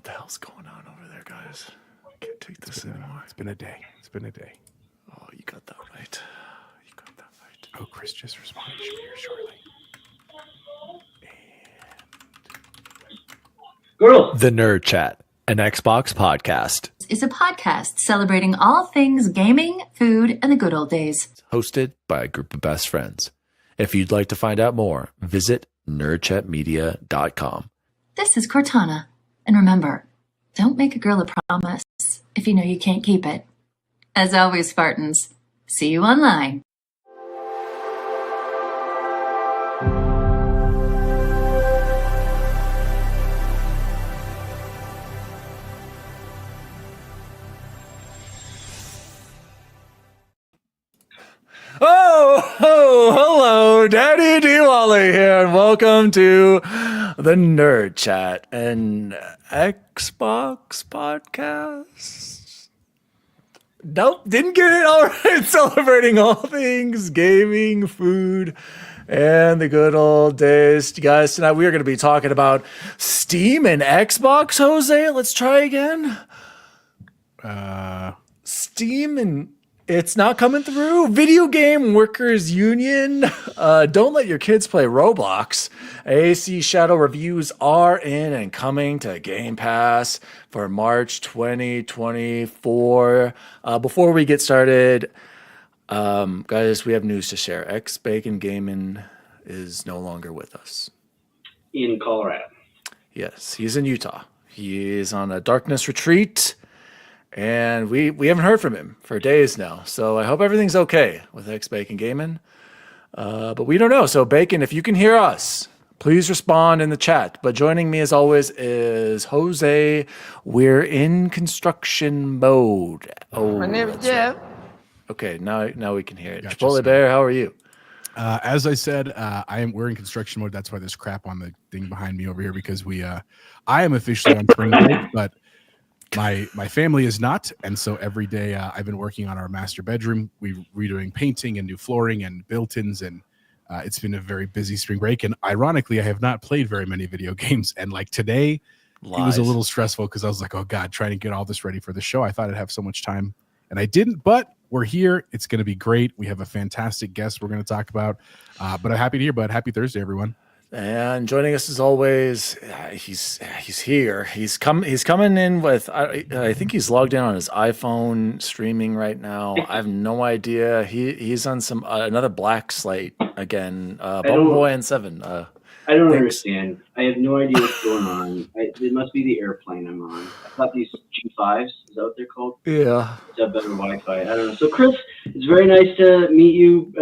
the hell's going on over there, guys? I can't take this anymore. It's been a day. Oh, you got that right. Oh, Chris just responded. Should be here shortly. The Nerd Chat, an Xbox podcast. Is a podcast celebrating all things gaming, food, and the good old days. Hosted by a group of best friends. If you'd like to find out more, visit nerdchatmedia.com. This is Cortana. And remember, don't make a girl a promise if you know you can't keep it. As always, Spartans, see you online. Hello, Daddy Diwali here, and welcome to the Nerd Chat, an Xbox podcast. Nope, didn't get it. All right, celebrating all things gaming, food, and the good old days. You guys, tonight we are going to be talking about Steam and Xbox, Jose. Let's try again. Steam and... It's not coming through. Video Game Workers Union. Don't let your kids play Roblox. AC Shadow reviews are in and coming to Game Pass for March 2024. Before we get started, guys, we have news to share. X Bacon Gaming is no longer with us. In Colorado. Yes, he's in Utah. He is on a darkness retreat. And we haven't heard from him for days now. So I hope everything's okay with X Bacon Gaming. But we don't know. So Bacon, if you can hear us, please respond in the chat. But joining me as always is Jose. We're in construction mode. Oh, my name is Jeff. Right. Okay, now we can hear it. Gotcha, Chipotle Bear, how are you? As I said, we're in construction mode. That's why there's crap on the thing behind me over here because I am officially on spring break, but my family is not, and so every day I've been working on our master bedroom. We're redoing painting and new flooring and built-ins, and it's been a very busy spring break. And ironically, I have not played very many video games. And like today, It was a little stressful because I was like, oh God, trying to get all this ready for the show. I thought I'd have so much time, and I didn't. But we're here. It's going to be great. We have a fantastic guest we're going to talk about. But I'm happy to hear. But happy Thursday, everyone. And joining us as always, he's here. He's coming in with. I think he's logged in on his iPhone streaming right now. I have no idea. He's on some another black slate again. Bubble Boy and 7. I don't understand. I have no idea what's going on. It must be the airplane I'm on. I thought these G5s, is that what they're called? Yeah. It's have better Wi-Fi. I don't know. So Chris, it's very nice to meet you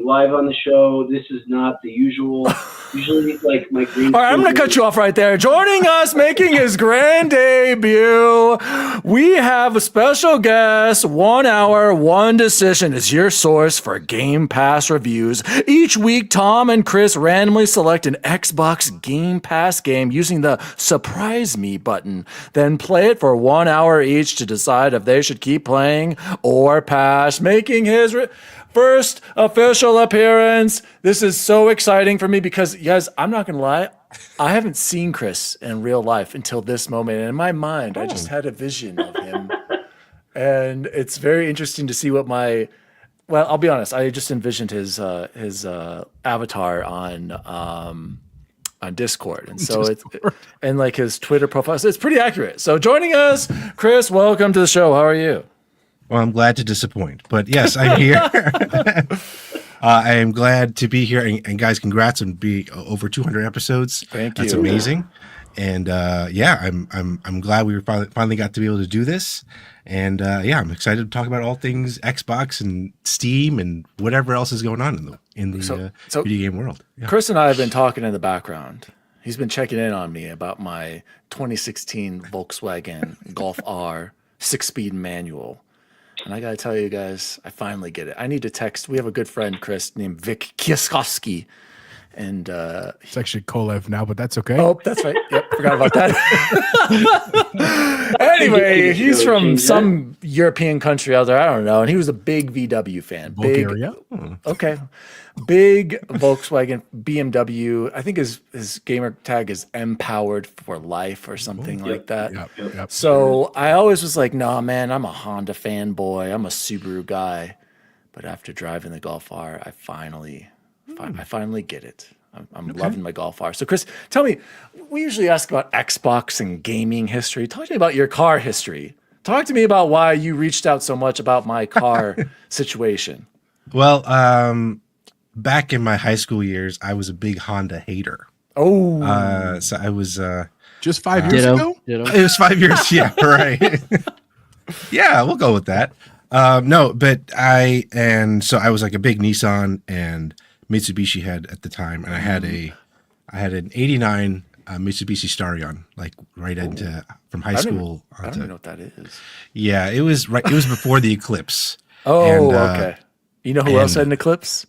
live on the show. This is not the usual. Usually, like my green. All right, I'm going to cut you off right there. Joining us, making his grand debut, we have a special guest. 1 hour, one decision is your source for Game Pass reviews. Each week, Tom and Chris randomly select an Xbox Game Pass game using the Surprise Me button. Then play it for 1 hour each to decide if they should keep playing or pass. Making his first official appearance. This is so exciting for me because, guys, I'm not going to lie. I haven't seen Chris in real life until this moment. And in my mind, I just had a vision of him. And it's very interesting to see what well, I'll be honest. I just envisioned his avatar on Discord. And so and like his Twitter profile. So it's pretty accurate. So joining us, Chris, welcome to the show. How are you? Well, I'm glad to disappoint, but yes, I'm here. I am glad to be here, and guys, congrats on being over 200 episodes. Thank you. That's amazing, and yeah, I'm glad we finally got to be able to do this, and yeah, I'm excited to talk about all things Xbox and Steam and whatever else is going on in the video game world. Yeah. Chris and I have been talking in the background. He's been checking in on me about my 2016 Volkswagen Golf R 6-speed manual. And I got to tell you guys, I finally get it. I need to text. We have a good friend, Chris, named Vic Kieskowski. And It's actually Kolev now, but that's okay. oh, that's right. Yep, forgot about that. Anyway, he's from some European country out there. I don't know. And he was a big VW fan. Bulgaria. Okay. Big Volkswagen, BMW. I think his gamer tag is empowered for life or something like that. Yep. So I always was like, nah, man, I'm a Honda fanboy. I'm a Subaru guy. But after driving the Golf R, I finally get it. I'm loving my Golf R. So Chris, tell me, we usually ask about Xbox and gaming history. Talk to me about your car history. Talk to me about why you reached out so much about my car situation. Well, back in my high school years, I was a big Honda hater. Oh, So I was Just 5 years ago. it was 5 years. Yeah, right. Yeah, we'll go with that. No, but I was like a big Nissan and Mitsubishi head at the time, and I had an '89 Mitsubishi Starion, like right into from high school. I don't even know what that is. Yeah, it was right. It was before the Eclipse. Oh, And, okay. You know who else had an Eclipse?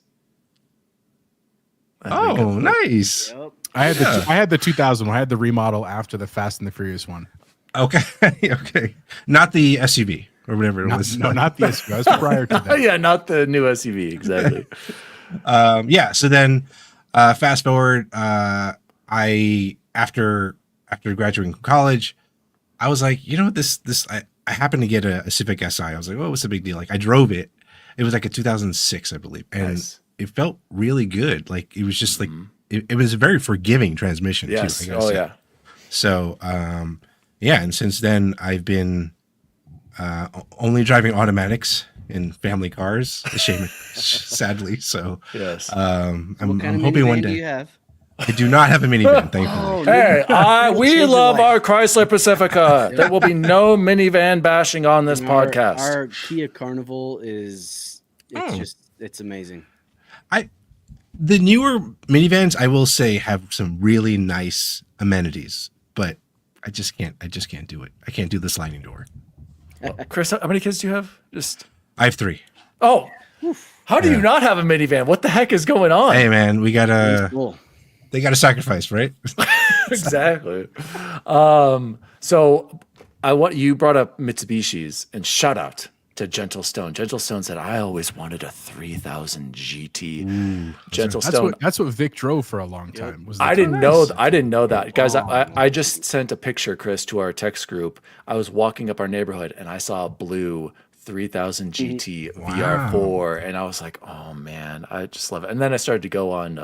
Oh, nice. I had the 2000 one. I had the remodel after the Fast and the Furious one. Okay, okay, not the SUV or whatever it was. No, not the SUV. I was prior to that. Yeah, not the new SUV, exactly. Yeah. So then, fast forward, I after graduating from college, I was like, you know, I happened to get a Civic Si. I was like, oh, what's the big deal? Like, I drove it. It was like a 2006, I believe, and it felt really good. Like, it was just like it was a very forgiving transmission. Yes. Too, I gotta say. Yeah. So, yeah, and since then I've been only driving automatics in family cars. A shame, sadly. So, Yes. I'm What kind of hoping one minivan do day. you have? I do not have a minivan, thankfully. Hey, we Change your love life. our Chrysler Pacifica. There will be no minivan bashing on this podcast. Our Kia Carnival it's amazing. The newer minivans, I will say, have some really nice amenities, but I just can't do it. I can't do the sliding door. Chris, how many kids do you have? I have 3. Oh, how do you not have a minivan? What the heck is going on? Hey man, we gotta. Cool. They gotta sacrifice, right? Exactly. So you brought up Mitsubishis, and shout out to Gentle Stone. Gentle Stone said, I always wanted a 3000 GT. Gentle Stone. That's what Vic drove for a long time. Was the I didn't know that, guys. I just sent a picture, Chris, to our text group. I was walking up our neighborhood and I saw a blue 3000 GT VR4, and I was like, oh man, I just love it. And then I started to go on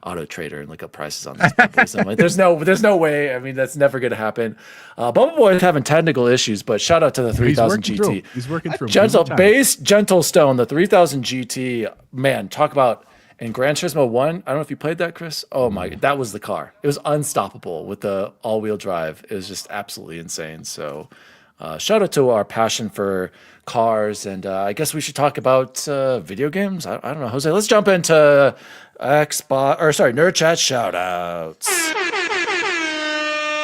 Auto Trader and look up prices on these bubbles. I'm like, there's no way. I mean, that's never going to happen. Bubble Boy is having technical issues, but shout out to the 3000 GT. He's working through. Gentle Stone, the 3000 GT. Man, talk about. In Gran Turismo 1, I don't know if you played that, Chris. Oh my, that was the car. It was unstoppable with the all-wheel drive. It was just absolutely insane. So shout out to our passion for cars. And I guess we should talk about video games. I don't know, Jose. Let's jump into Nerd Chat shout-outs.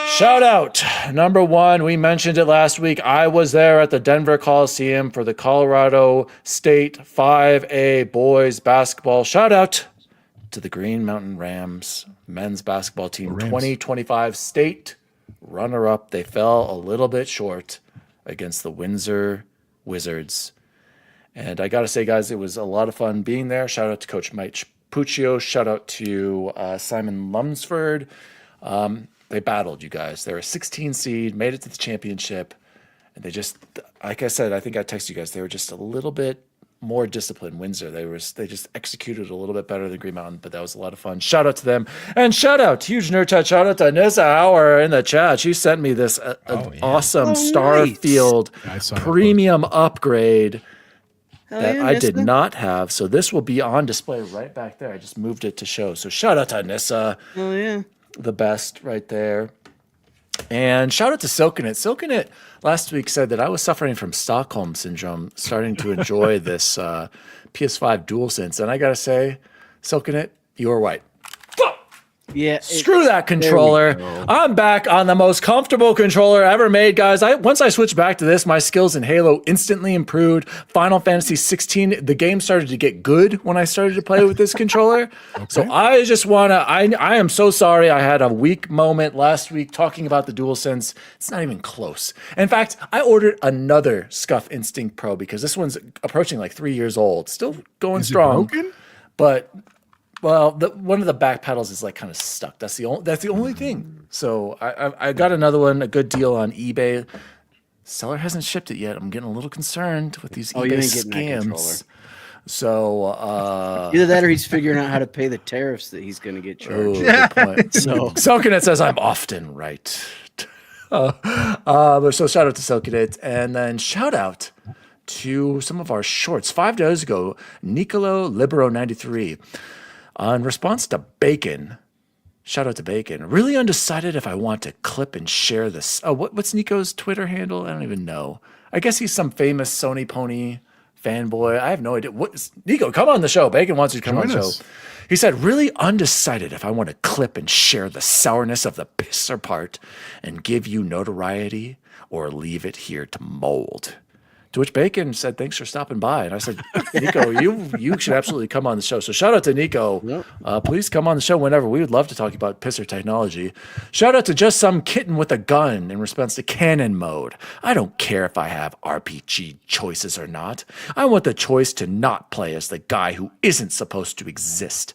Shout out number 1. We mentioned it last week. I was there at the Denver Coliseum for the Colorado State 5A boys basketball. Shout out to the Green Mountain Rams men's basketball team, 2025 state runner-up. They fell a little bit short against the Windsor Wizards. And I got to say, guys, it was a lot of fun being there. Shout out to Coach Mike Puccio. Shout out to Simon Lumsford. They battled, you guys. They were a 16 seed, made it to the championship, and they just, like I said, I think I texted you guys, they were just a little bit more disciplined. Windsor, they just executed a little bit better than Green Mountain, but that was a lot of fun. Shout out to them, and shout out, huge nerd chat, shout out to Nissa Hauer in the chat. She sent me this awesome Starfield premium upgrade that I did not have, so this will be on display right back there. I just moved it to show. So shout out to Nissa. Oh yeah. The best right there. And shout out to Silkenit. Silkenit last week said that I was suffering from Stockholm syndrome, starting to enjoy this PS5 DualSense. And I got to say, Silkenit, you were right. Yeah. Screw that controller. go. I'm back on the most comfortable controller ever made, guys. Once I switched back to this, my skills in Halo instantly improved. Final Fantasy 16, the game started to get good when I started to play with this controller. So I just want to, I am so sorry I had a weak moment last week talking about the DualSense. It's not even close. In fact, I ordered another Scuff Instinct Pro because this one's approaching like 3 years old. Still going strong. Broken? But well, one of the back pedals is like kind of stuck. That's the only thing. So I got another one, a good deal on eBay. Seller hasn't shipped it yet. I'm getting a little concerned with these eBay you ain't getting that controller. scams. So Either that or he's figuring out how to pay the tariffs that he's going to get charged. good point. So Selkinet says I'm often right. So shout out to Selkinet, and then shout out to some of our shorts. 5 days ago, Nicolo Libero 93. In response to Bacon, shout out to Bacon. Really undecided if I want to clip and share this. Oh, what's Nico's Twitter handle? I don't even know. I guess he's some famous Sony Pony fanboy. I have no idea. Nico, come on the show. Bacon wants you to come on the show. He said, really undecided if I want to clip and share the sourness of the pisser part and give you notoriety or leave it here to mold. To which Bacon said, thanks for stopping by. And I said, Nico, you should absolutely come on the show. So shout out to Nico. Please come on the show whenever. We would love to talk about pisser technology. Shout out to just some kitten with a gun in response to cannon mode. I don't care if I have RPG choices or not. I want the choice to not play as the guy who isn't supposed to exist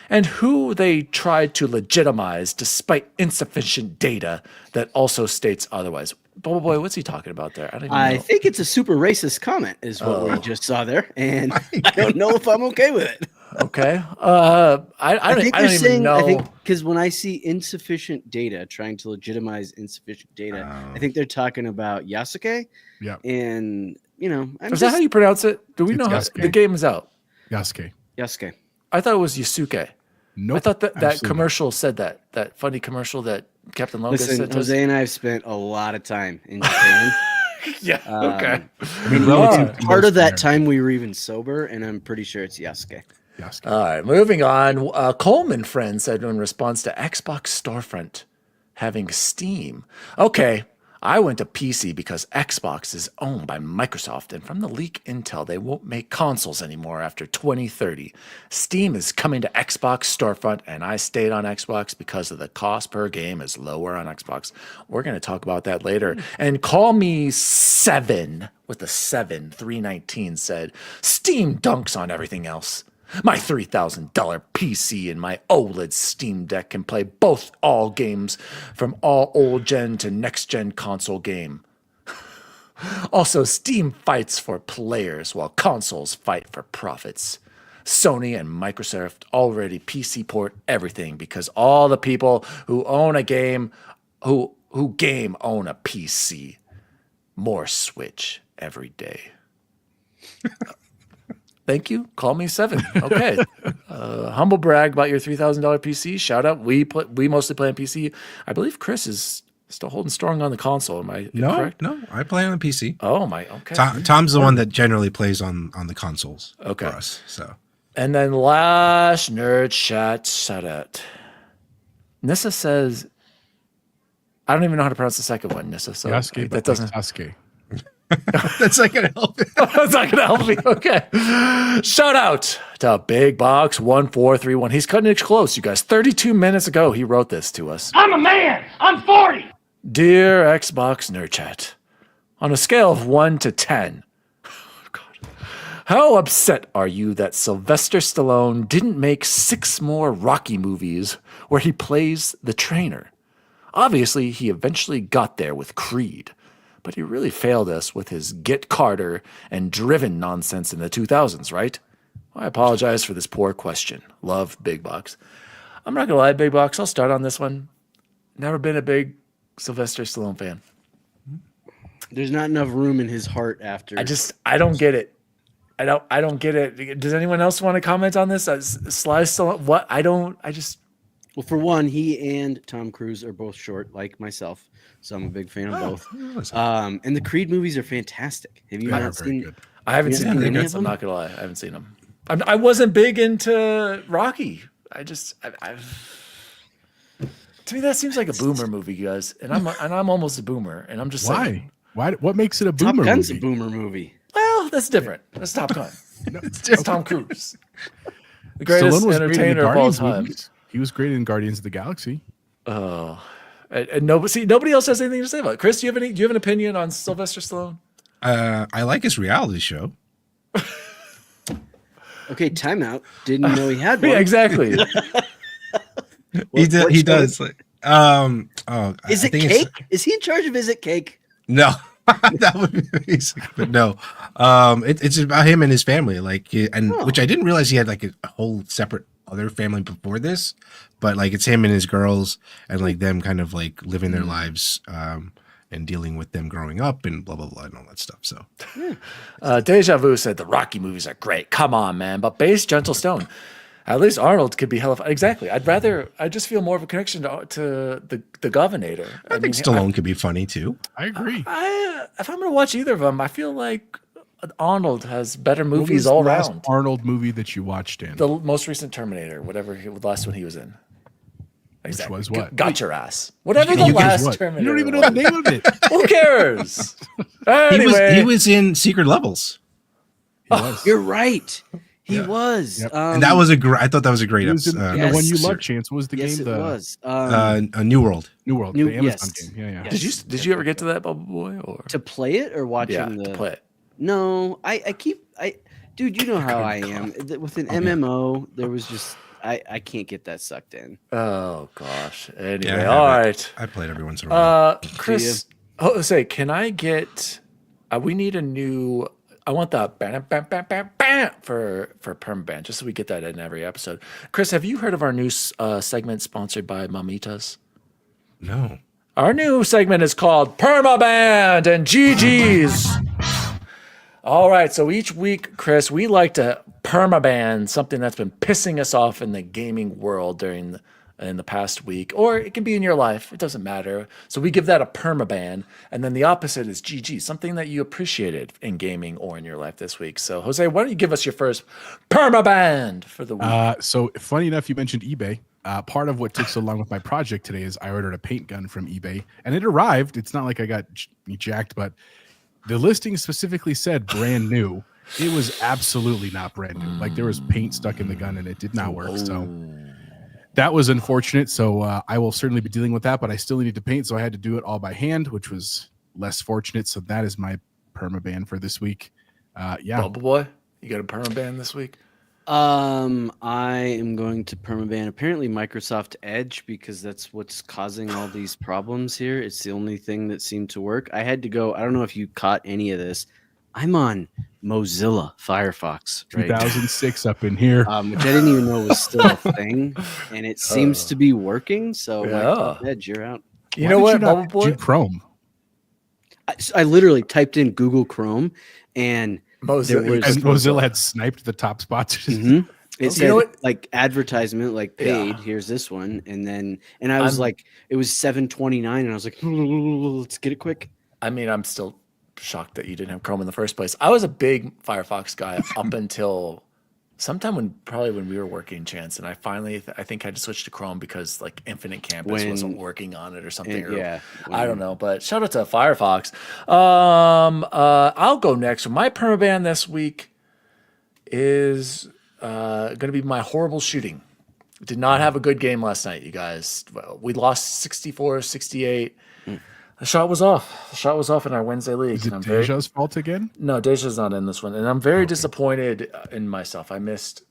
and who they tried to legitimize despite insufficient data that also states otherwise. Bubble Boy, what's he talking about there? I think it's a super racist comment is what we just saw there. And I don't know if I'm okay with it. Okay. I don't even know. I think because when I see insufficient data trying to legitimize insufficient data, I think they're talking about Yasuke. Yeah. And, is that how you pronounce it? Do we know how Yasuke. the game is out? Yasuke. Yasuke. I thought it was Yasuke. Nope, I thought that absolutely commercial said that funny commercial that Captain Logan Listen, said. Jose and I have spent a lot of time in Japan. Yeah. Okay. Part of that time we were even sober, and I'm pretty sure it's Yasuke. Yasuke. All right. Moving on. Coleman friend said in response to Xbox Storefront having Steam. Okay. I went to PC because Xbox is owned by Microsoft, and from the leak intel, they won't make consoles anymore after 2030. Steam is coming to Xbox Storefront, and I stayed on Xbox because of the cost per game is lower on Xbox. We're going to talk about that later. And Call Me 7 with a 7, 319 said, Steam dunks on everything else. My $3,000 PC and my OLED Steam Deck can play all games from all old gen to next gen console game. Also, Steam fights for players while consoles fight for profits. Sony and Microsoft already PC port everything because all the people who own a game, who game own a PC. More Switch every day. Thank you. Call me 7. Okay. Humble brag about your $3,000 PC. Shout out. We mostly play on PC. I believe Chris is still holding strong on the console. Am I correct? No, I play on the PC. Oh my. Okay. Tom's the one that generally plays on the consoles. Okay. For us, so. And then last nerd chat shout out. Nissa says, I don't even know how to pronounce the second one, Nissa. So Yasuke, that doesn't. Yasuke. That's not gonna help. That's not gonna help me. Okay. Shout out to Big Box 1431. He's cutting it close, you guys. 32 minutes ago, he wrote this to us. I'm a man. I'm 40. Dear Xbox Nerd Chat, on a scale of 1 to 10, how upset are you that Sylvester Stallone didn't make 6 more Rocky movies where he plays the trainer? Obviously, he eventually got there with Creed, but he really failed us with his Get Carter and Driven nonsense in the 2000s, right? I apologize for this poor question. Love, Big Box. I'm not going to lie, Big Box. I'll start on this one. Never been a big Sylvester Stallone fan. There's not enough room in his heart after. I don't get it. I don't get it. Does anyone else want to comment on this? Sly Stallone, what? Well, for one, he and Tom Cruise are both short, like myself. So I'm a big fan of both. And the Creed movies are fantastic. Have you not seen? Good. I haven't seen any of them. I'm not gonna lie. I haven't seen them. I wasn't big into Rocky. To me, that seems like a boomer movie, guys. And I'm almost a boomer, and I'm just saying. Why? What makes it a Top boomer Gun's movie? a boomer movie. Well, that's different. That's Top Gun. It's Tom Cruise, the Stallone greatest was great in the entertainer of all Guardians time. movies. He was great in Guardians of the Galaxy. Oh, and nobody else has anything to say about it. Chris, do you have an opinion on Sylvester Stallone? I like his reality show. Okay, timeout. Didn't know he had one. Yeah, exactly. He does. Is it Cake? Is he in charge of Is It Cake? No, that would be basic, but no. It's about him and his family, which I didn't realize he had like a whole separate other family before this, but like it's him and his girls and like them kind of like living their lives and dealing with them growing up and blah blah blah and all that stuff. So, Deja Vu said the Rocky movies are great. Come on, man, but based Gentle Stone. At least Arnold could be hella fun. Exactly. I just feel more of a connection to the Governator. I think Stallone could be funny too. I agree. If I'm going to watch either of them, I feel like Arnold has better What movies was all the last around. Arnold movie that you watched in? The most recent Terminator, the last one he was in. Exactly. was what? Got your ass. Whatever the You guys last what? Terminator. You don't even know the name of it. Who cares? Anyway, He was in Secret Levels, He was. You're right. He was. Yep. and that was I thought that was a great He was in, episode. the one you Yes. love, Chance. What was the Yes, game? it The was. A New World. New World, New- the Amazon yes. game. Yeah, yeah. Yes. did you ever get to that, Bubble Boy? Or To play it or watching yeah, the to play it. No, dude, you know how I am. With an MMO, there was just I can't get that sucked in. Oh gosh. Anyway, Yeah, all right. I played every once in a while. Chris, can I get? We need a new. I want the bam, bam, bam, bam, bam for PERMABANNED, just so we get that in every episode. Chris, have you heard of our new segment sponsored by Mamitas? No. Our new segment is called PERMABANNED and GG's. All right, so each week, Chris, we like to permaban something that's been pissing us off in the gaming world in the past week, or it can be in your life. It doesn't matter. So we give that a permaban, and then the opposite is GG, something that you appreciated in gaming or in your life this week. So Jose, why don't you give us your first permaban for the week? So funny enough, you mentioned eBay. Part of what took so long with my project today is I ordered a paint gun from eBay, and it arrived. It's not like I got jacked, but the listing specifically said brand new. It was absolutely not brand new. Like there was paint stuck in the gun, and it did not work. So that was unfortunate. So I will certainly be dealing with that, but I still needed to paint, so I had to do it all by hand, which was less fortunate. So that is my permaban for this week. Yeah. Bubble Boy, you got a permaban this week? I am going to permaban apparently Microsoft Edge because that's what's causing all these problems here. It's the only thing that seemed to work. I had to go. I don't know if you caught any of this. I'm on Mozilla Firefox, right? 2006 up in here. Which I didn't even know was still a thing, and it seems to be working. So, Microsoft Edge, you're out. You know what, Bubble Boy? Do Chrome. I literally typed in Google Chrome, and Mozilla had sniped the top spots. It said like advertisement, like paid. Yeah. Here's this one, and I was like, it was $7.29, and I was like, let's get it quick. I mean, I'm still shocked that you didn't have Chrome in the first place. I was a big Firefox guy up until sometime when we were working, Chance, and I finally I think had to switch to Chrome because like Infinite Campus wasn't working on it or something. I don't know, but shout out to Firefox. I'll go next. So my permaban this week is going to be my horrible shooting. Did not have a good game last night, you guys. We lost 64-68. The shot was off. The shot was off in our Wednesday league. Is it Deja's fault again? No, Deja's not in this one. And I'm very disappointed in myself. I missed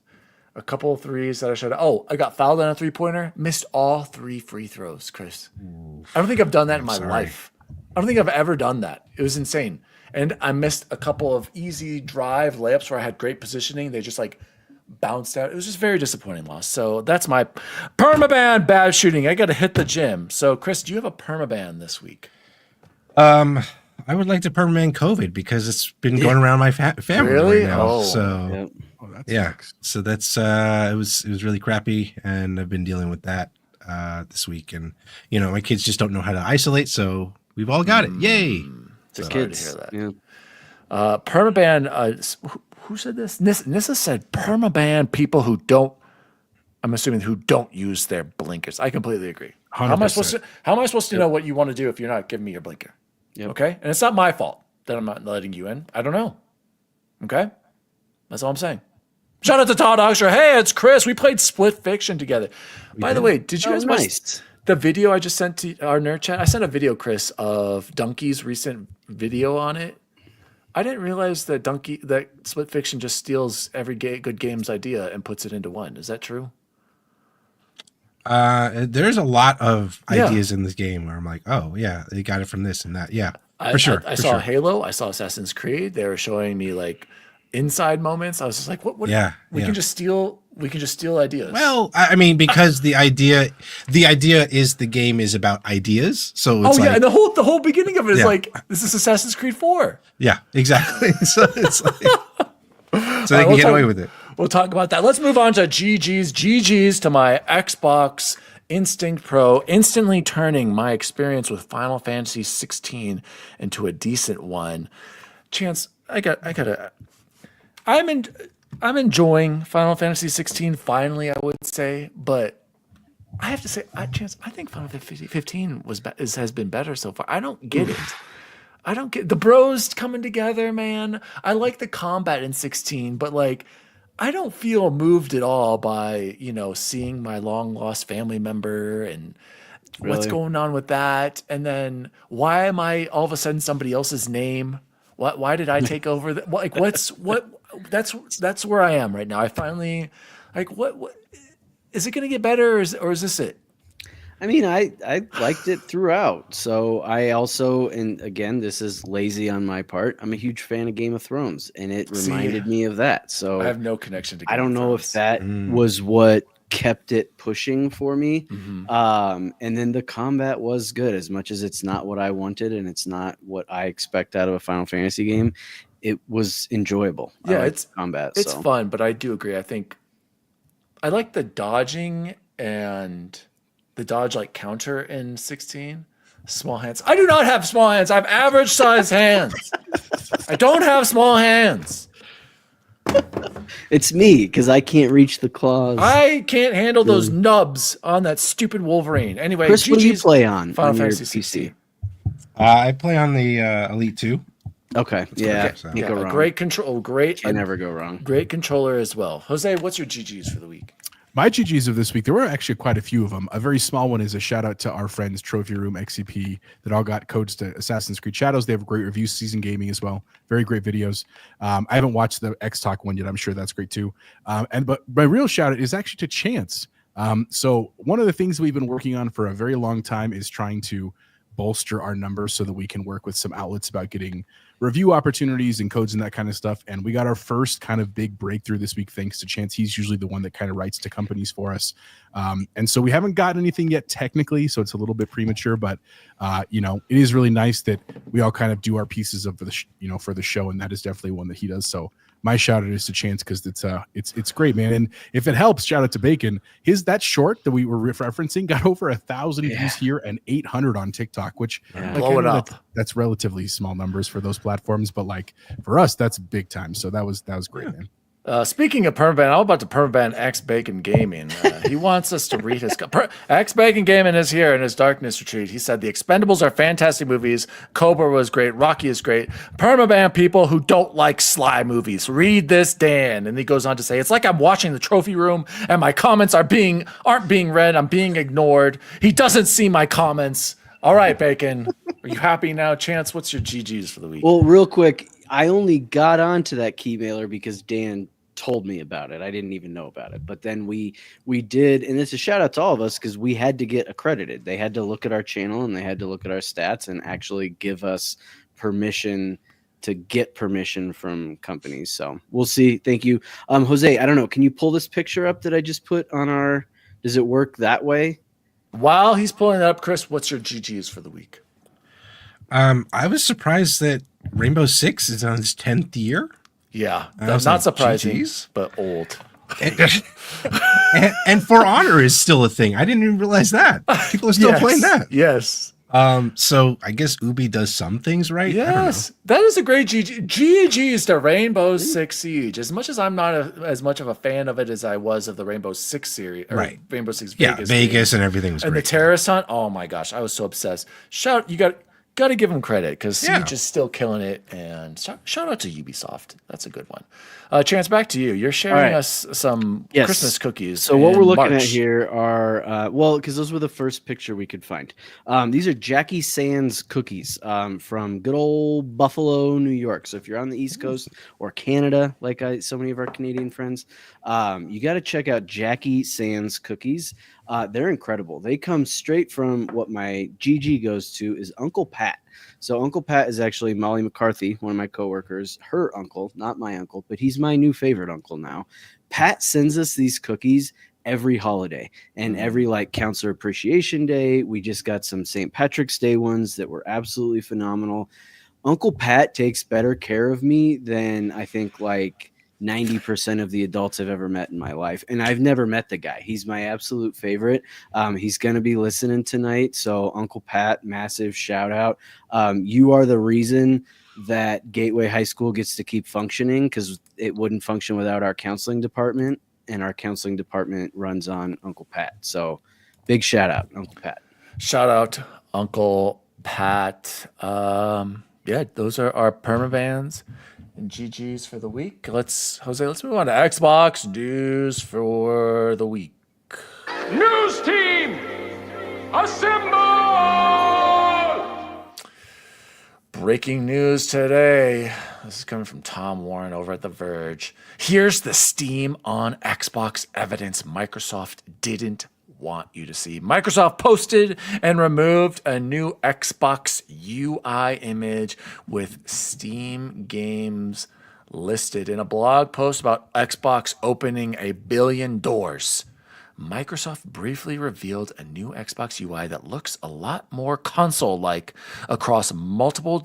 a couple of threes that I should have. Oh, I got fouled on a three-pointer. Missed all 3 free throws, Chris. I don't think I've done that in my life. I don't think I've ever done that. It was insane. And I missed a couple of easy drive layups where I had great positioning. They just like bounced out. It was just very disappointing loss. So that's my permaban bad shooting. I got to hit the gym. So Chris, do you have a permaban this week? I would like to permaban COVID because it's been going around my family right now. So so that's it was really crappy, and I've been dealing with that this week. And my kids just don't know how to isolate, so we've all got it. Yay! The Sorry kids. to hear that. Yeah. Permaban. Who said this? Nissa said permaban people who don't. I'm assuming who don't use their blinkers. I completely agree. How am I supposed 100%. to? How am I supposed to know what you want to do if you're not giving me your blinker? Yep. Okay, and it's not my fault that I'm not letting you in. I don't know. Okay, that's all I'm saying. Shout out to Todd Oxford. Hey, it's Chris. We played Split Fiction together. By the way, did you guys watch nice. the video I just sent to our nerd chat? I sent a video, Chris, of Donkey's recent video on it. I didn't realize that Split Fiction just steals every good game's idea and puts it into one. Is that true? There's a lot of Yeah. ideas in this game where I'm like, oh yeah, they got it from this and that. Yeah, for sure. I saw Halo. I saw Assassin's Creed. They were showing me like inside moments. I was just like, what? Yeah, we yeah. can just steal. We can just steal ideas. Well, I mean, because the idea is the game is about ideas. So it's and the whole beginning of it is Yeah. like, this is Assassin's Creed 4. yeah, exactly. So it's like, so they can we'll get talk- away with it. We'll talk about that. Let's move on to GG's. GG's to my Xbox Instinct Pro, instantly turning my experience with Final Fantasy 16 into a decent one. Chance, I'm enjoying Final Fantasy 16 finally, I would say, but I have to say, Chance, I think Final Fantasy 15 has been better so far. I don't get it. I don't get the bros coming together, man. I like the combat in 16, but like, I don't feel moved at all by, seeing my long lost family member and what's Really? going on with that. And then why am I all of a sudden somebody else's name? Why did I take over? That's where I am right now. I finally, like, what is it going to get better or is this it? I mean, I liked it throughout. So I also, and again, this is lazy on my part, I'm a huge fan of Game of Thrones, and it reminded me of that. So I have no connection to Game I don't of know if Thrones. that was what kept it pushing for me. Mhm. And then the combat was good, as much as it's not what I wanted and it's not what I expect out of a Final Fantasy game. It was enjoyable. I Yeah, liked it's the combat. It's so. fun, but I do agree. I think I like the dodging and the dodge like counter in 16. Small hands. I do not have small hands. I have average size hands. I don't have small hands. It's me because I can't reach the claws. I can't handle those nubs on that stupid Wolverine. Anyway, Chris, what do you GG's play on? Final on your Fantasy 16. I play on the Elite 2. Okay, yeah, Okay, so- can't go wrong. Great control. Can never go wrong. Great controller as well. Jose, what's your GG's for the week? My GGs of this week, there were actually quite a few of them. A very small one is a shout out to our friends Trophy Room XCP that all got codes to Assassin's Creed Shadows. They have great reviews, season gaming as well. Very great videos. I haven't watched the X Talk one yet. I'm sure that's great too. But my real shout out is actually to Chance. So one of the things we've been working on for a very long time is trying to bolster our numbers so that we can work with some outlets about getting review opportunities and codes and that kind of stuff. And we got our first kind of big breakthrough this week, thanks to Chance. He's usually the one that kind of writes to companies for us. And so we haven't gotten anything yet technically, so it's a little bit premature, but it is really nice that we all kind of do our pieces of for the show. And that is definitely one that he does. So my shout out is to Chance because it's great, man. And if it helps, shout out to Bacon. That short that we were referencing got over 1,000 views here and 800 on TikTok, which Blow it up. That's relatively small numbers for those platforms, but like for us, that's big time. So that was great, man. Speaking of permaban, I'm about to permaban X Bacon Gaming. He wants us to read his X Bacon Gaming is here in his darkness retreat. He said the Expendables are fantastic movies. Cobra was great. Rocky is great. Permaban people who don't like Sly movies. Read this, Dan. And he goes on to say, it's like I'm watching the trophy room and my comments aren't being read. I'm being ignored. He doesn't see my comments. All right, Bacon. Are you happy now? Chance, what's your GGs for the week? Well, real quick, I only got onto that key mailer because Dan told me about it. I didn't even know about it. But then we did, and it's a shout out to all of us because we had to get accredited. They had to look at our channel and they had to look at our stats and actually give us permission to get permission from companies. So we'll see. Thank you. Jose, I don't know. Can you pull this picture up that I just put on our, does it work that way? While he's pulling it up, Chris, what's your GGs for the week? I was surprised that Rainbow Six is on its 10th year. Yeah, I that's was not like, surprising, GGs? but old. And For Honor is still a thing. I didn't even realize that. People are still playing that. Yes. So I guess Ubi does some things right. Yes, that is a great GG. GG's to Rainbow Six Siege. As much as I'm not as much of a fan of it as I was of the Rainbow Six series, or Right. Rainbow Six Yeah, Vegas, Vegas games. and everything was And great. the terrorist hunt. Oh my gosh, I was so obsessed. You got to give them credit because Yeah. Siege is still killing it. And shout out to Ubisoft. That's a good one. Chance, back to you. You're sharing right. us some Yes. Christmas cookies. So what we're in looking at March. here are because those were the first picture we could find. These are Jackie Sands cookies from good old Buffalo, New York. So if you're on the East Coast or Canada, like so many of our Canadian friends, you got to check out Jackie Sands cookies. They're incredible. They come straight from what my GG goes to is Uncle Pat. So Uncle Pat is actually Molly McCarthy, one of my coworkers, her uncle, not my uncle, but he's my new favorite uncle now. Pat sends us these cookies every holiday and every like Counselor Appreciation Day. We just got some St. Patrick's Day ones that were absolutely phenomenal. Uncle Pat takes better care of me than I think like 90% of the adults I've ever met in my life. And I've never met the guy. He's my absolute favorite. He's going to be listening tonight. So Uncle Pat, massive shout out. You are the reason that Gateway High School gets to keep functioning because it wouldn't function without our counseling department. And our counseling department runs on Uncle Pat. So big shout out, Uncle Pat. Shout out Uncle Pat. Yeah, those are our permabans and GGs for the week. Let's move on to Xbox news for the week. News team, assemble! Breaking news today. This is coming from Tom Warren over at The Verge. Here's the Steam on Xbox evidence Microsoft didn't want you to see. Microsoft posted and removed a new Xbox UI image with Steam games listed. In a blog post about Xbox opening a billion doors, Microsoft briefly revealed a new Xbox UI that looks a lot more console-like across multiple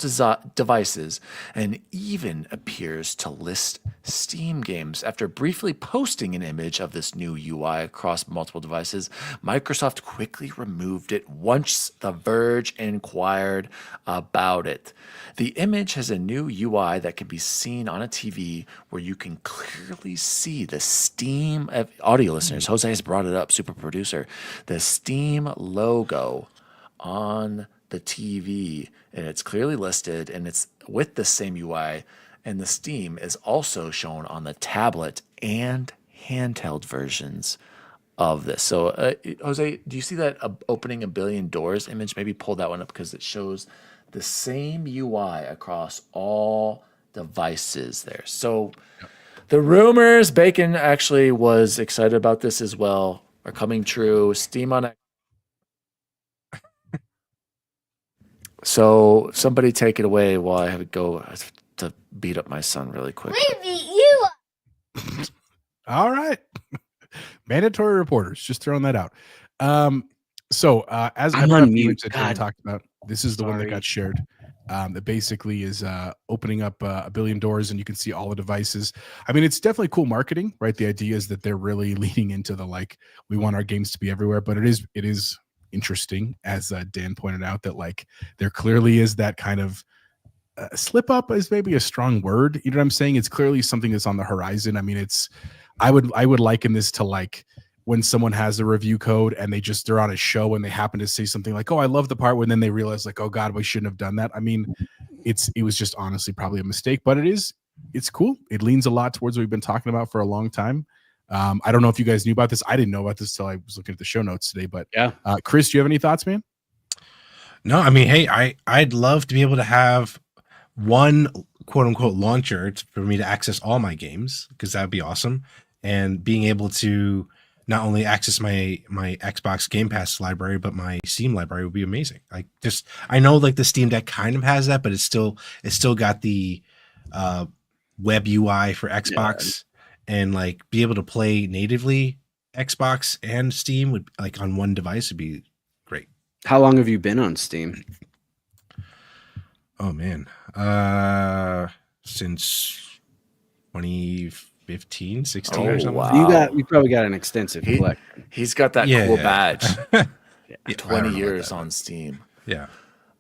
devices and even appears to list Steam games. After briefly posting an image of this new UI across multiple devices, Microsoft quickly removed it once The Verge inquired about it. The image has a new UI that can be seen on a TV where you can clearly see the Steam audio listeners. Jose has brought it up, super producer. The Steam logo on the TV, and it's clearly listed, and it's with the same UI. And the Steam is also shown on the tablet and handheld versions of this. So, Jose, do you see that opening a billion doors image? Maybe pull that one up because it shows the same UI across all devices there. So the rumors, Bacon actually was excited about this as well, are coming true. Steam on it. So somebody take it away while I have to go to beat up my son really quick. We beat you up. All right. Mandatory reporters, just throwing that out. As I'm I on mute. that God. talked about, this is the one that Sorry. got shared. That basically is opening up a billion doors, and you can see all the devices. I mean, it's definitely cool marketing, right? The idea is that they're really leaning into the like, we want our games to be everywhere, but it is interesting, as Dan pointed out, that like there clearly is that kind of slip up is maybe a strong word. You know what I'm saying? It's clearly something that's on the horizon. I mean, I would liken this to like when someone has a review code and they're on a show and they happen to say something like, oh, I love the part, when then they realize like, oh God, we shouldn't have done that. I mean, it was just honestly probably a mistake, but it's cool. It leans a lot towards what we've been talking about for a long time. I don't know if you guys knew about this. I didn't know about this till I was looking at the show notes today, but Yeah. Chris, do you have any thoughts, man? No, I mean, hey, I'd love to be able to have one quote unquote launcher for me to access all my games, because that would be awesome. And being able to not only access my Xbox Game Pass library, but my Steam library would be amazing. I know like the Steam Deck kind of has that, but it's still got the web UI for Xbox, and like be able to play natively Xbox and Steam would like on one device would be great. How long have you been on Steam? Oh man, since 2015, 16 or something. wow. You probably got an extensive collection. He's got that Yeah. cool badge. Yeah, I don't 20 know years about that. on Steam. Yeah.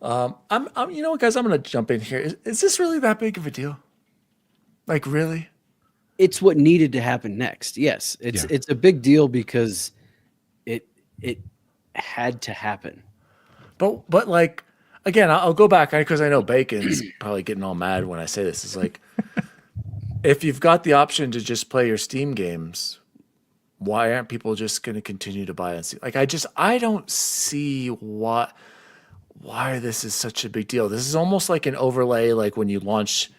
I'm you know what, guys, I'm gonna jump in here. Is this really that big of a deal? Like, really? It's what needed to happen next. Yes, it's a big deal because it had to happen. But like, again, I'll go back because I know Bacon's probably getting all mad when I say this. It's like, if you've got the option to just play your Steam games, why aren't people just going to continue to buy on Steam? Like, I don't see why this is such a big deal. This is almost like an overlay, like when you launch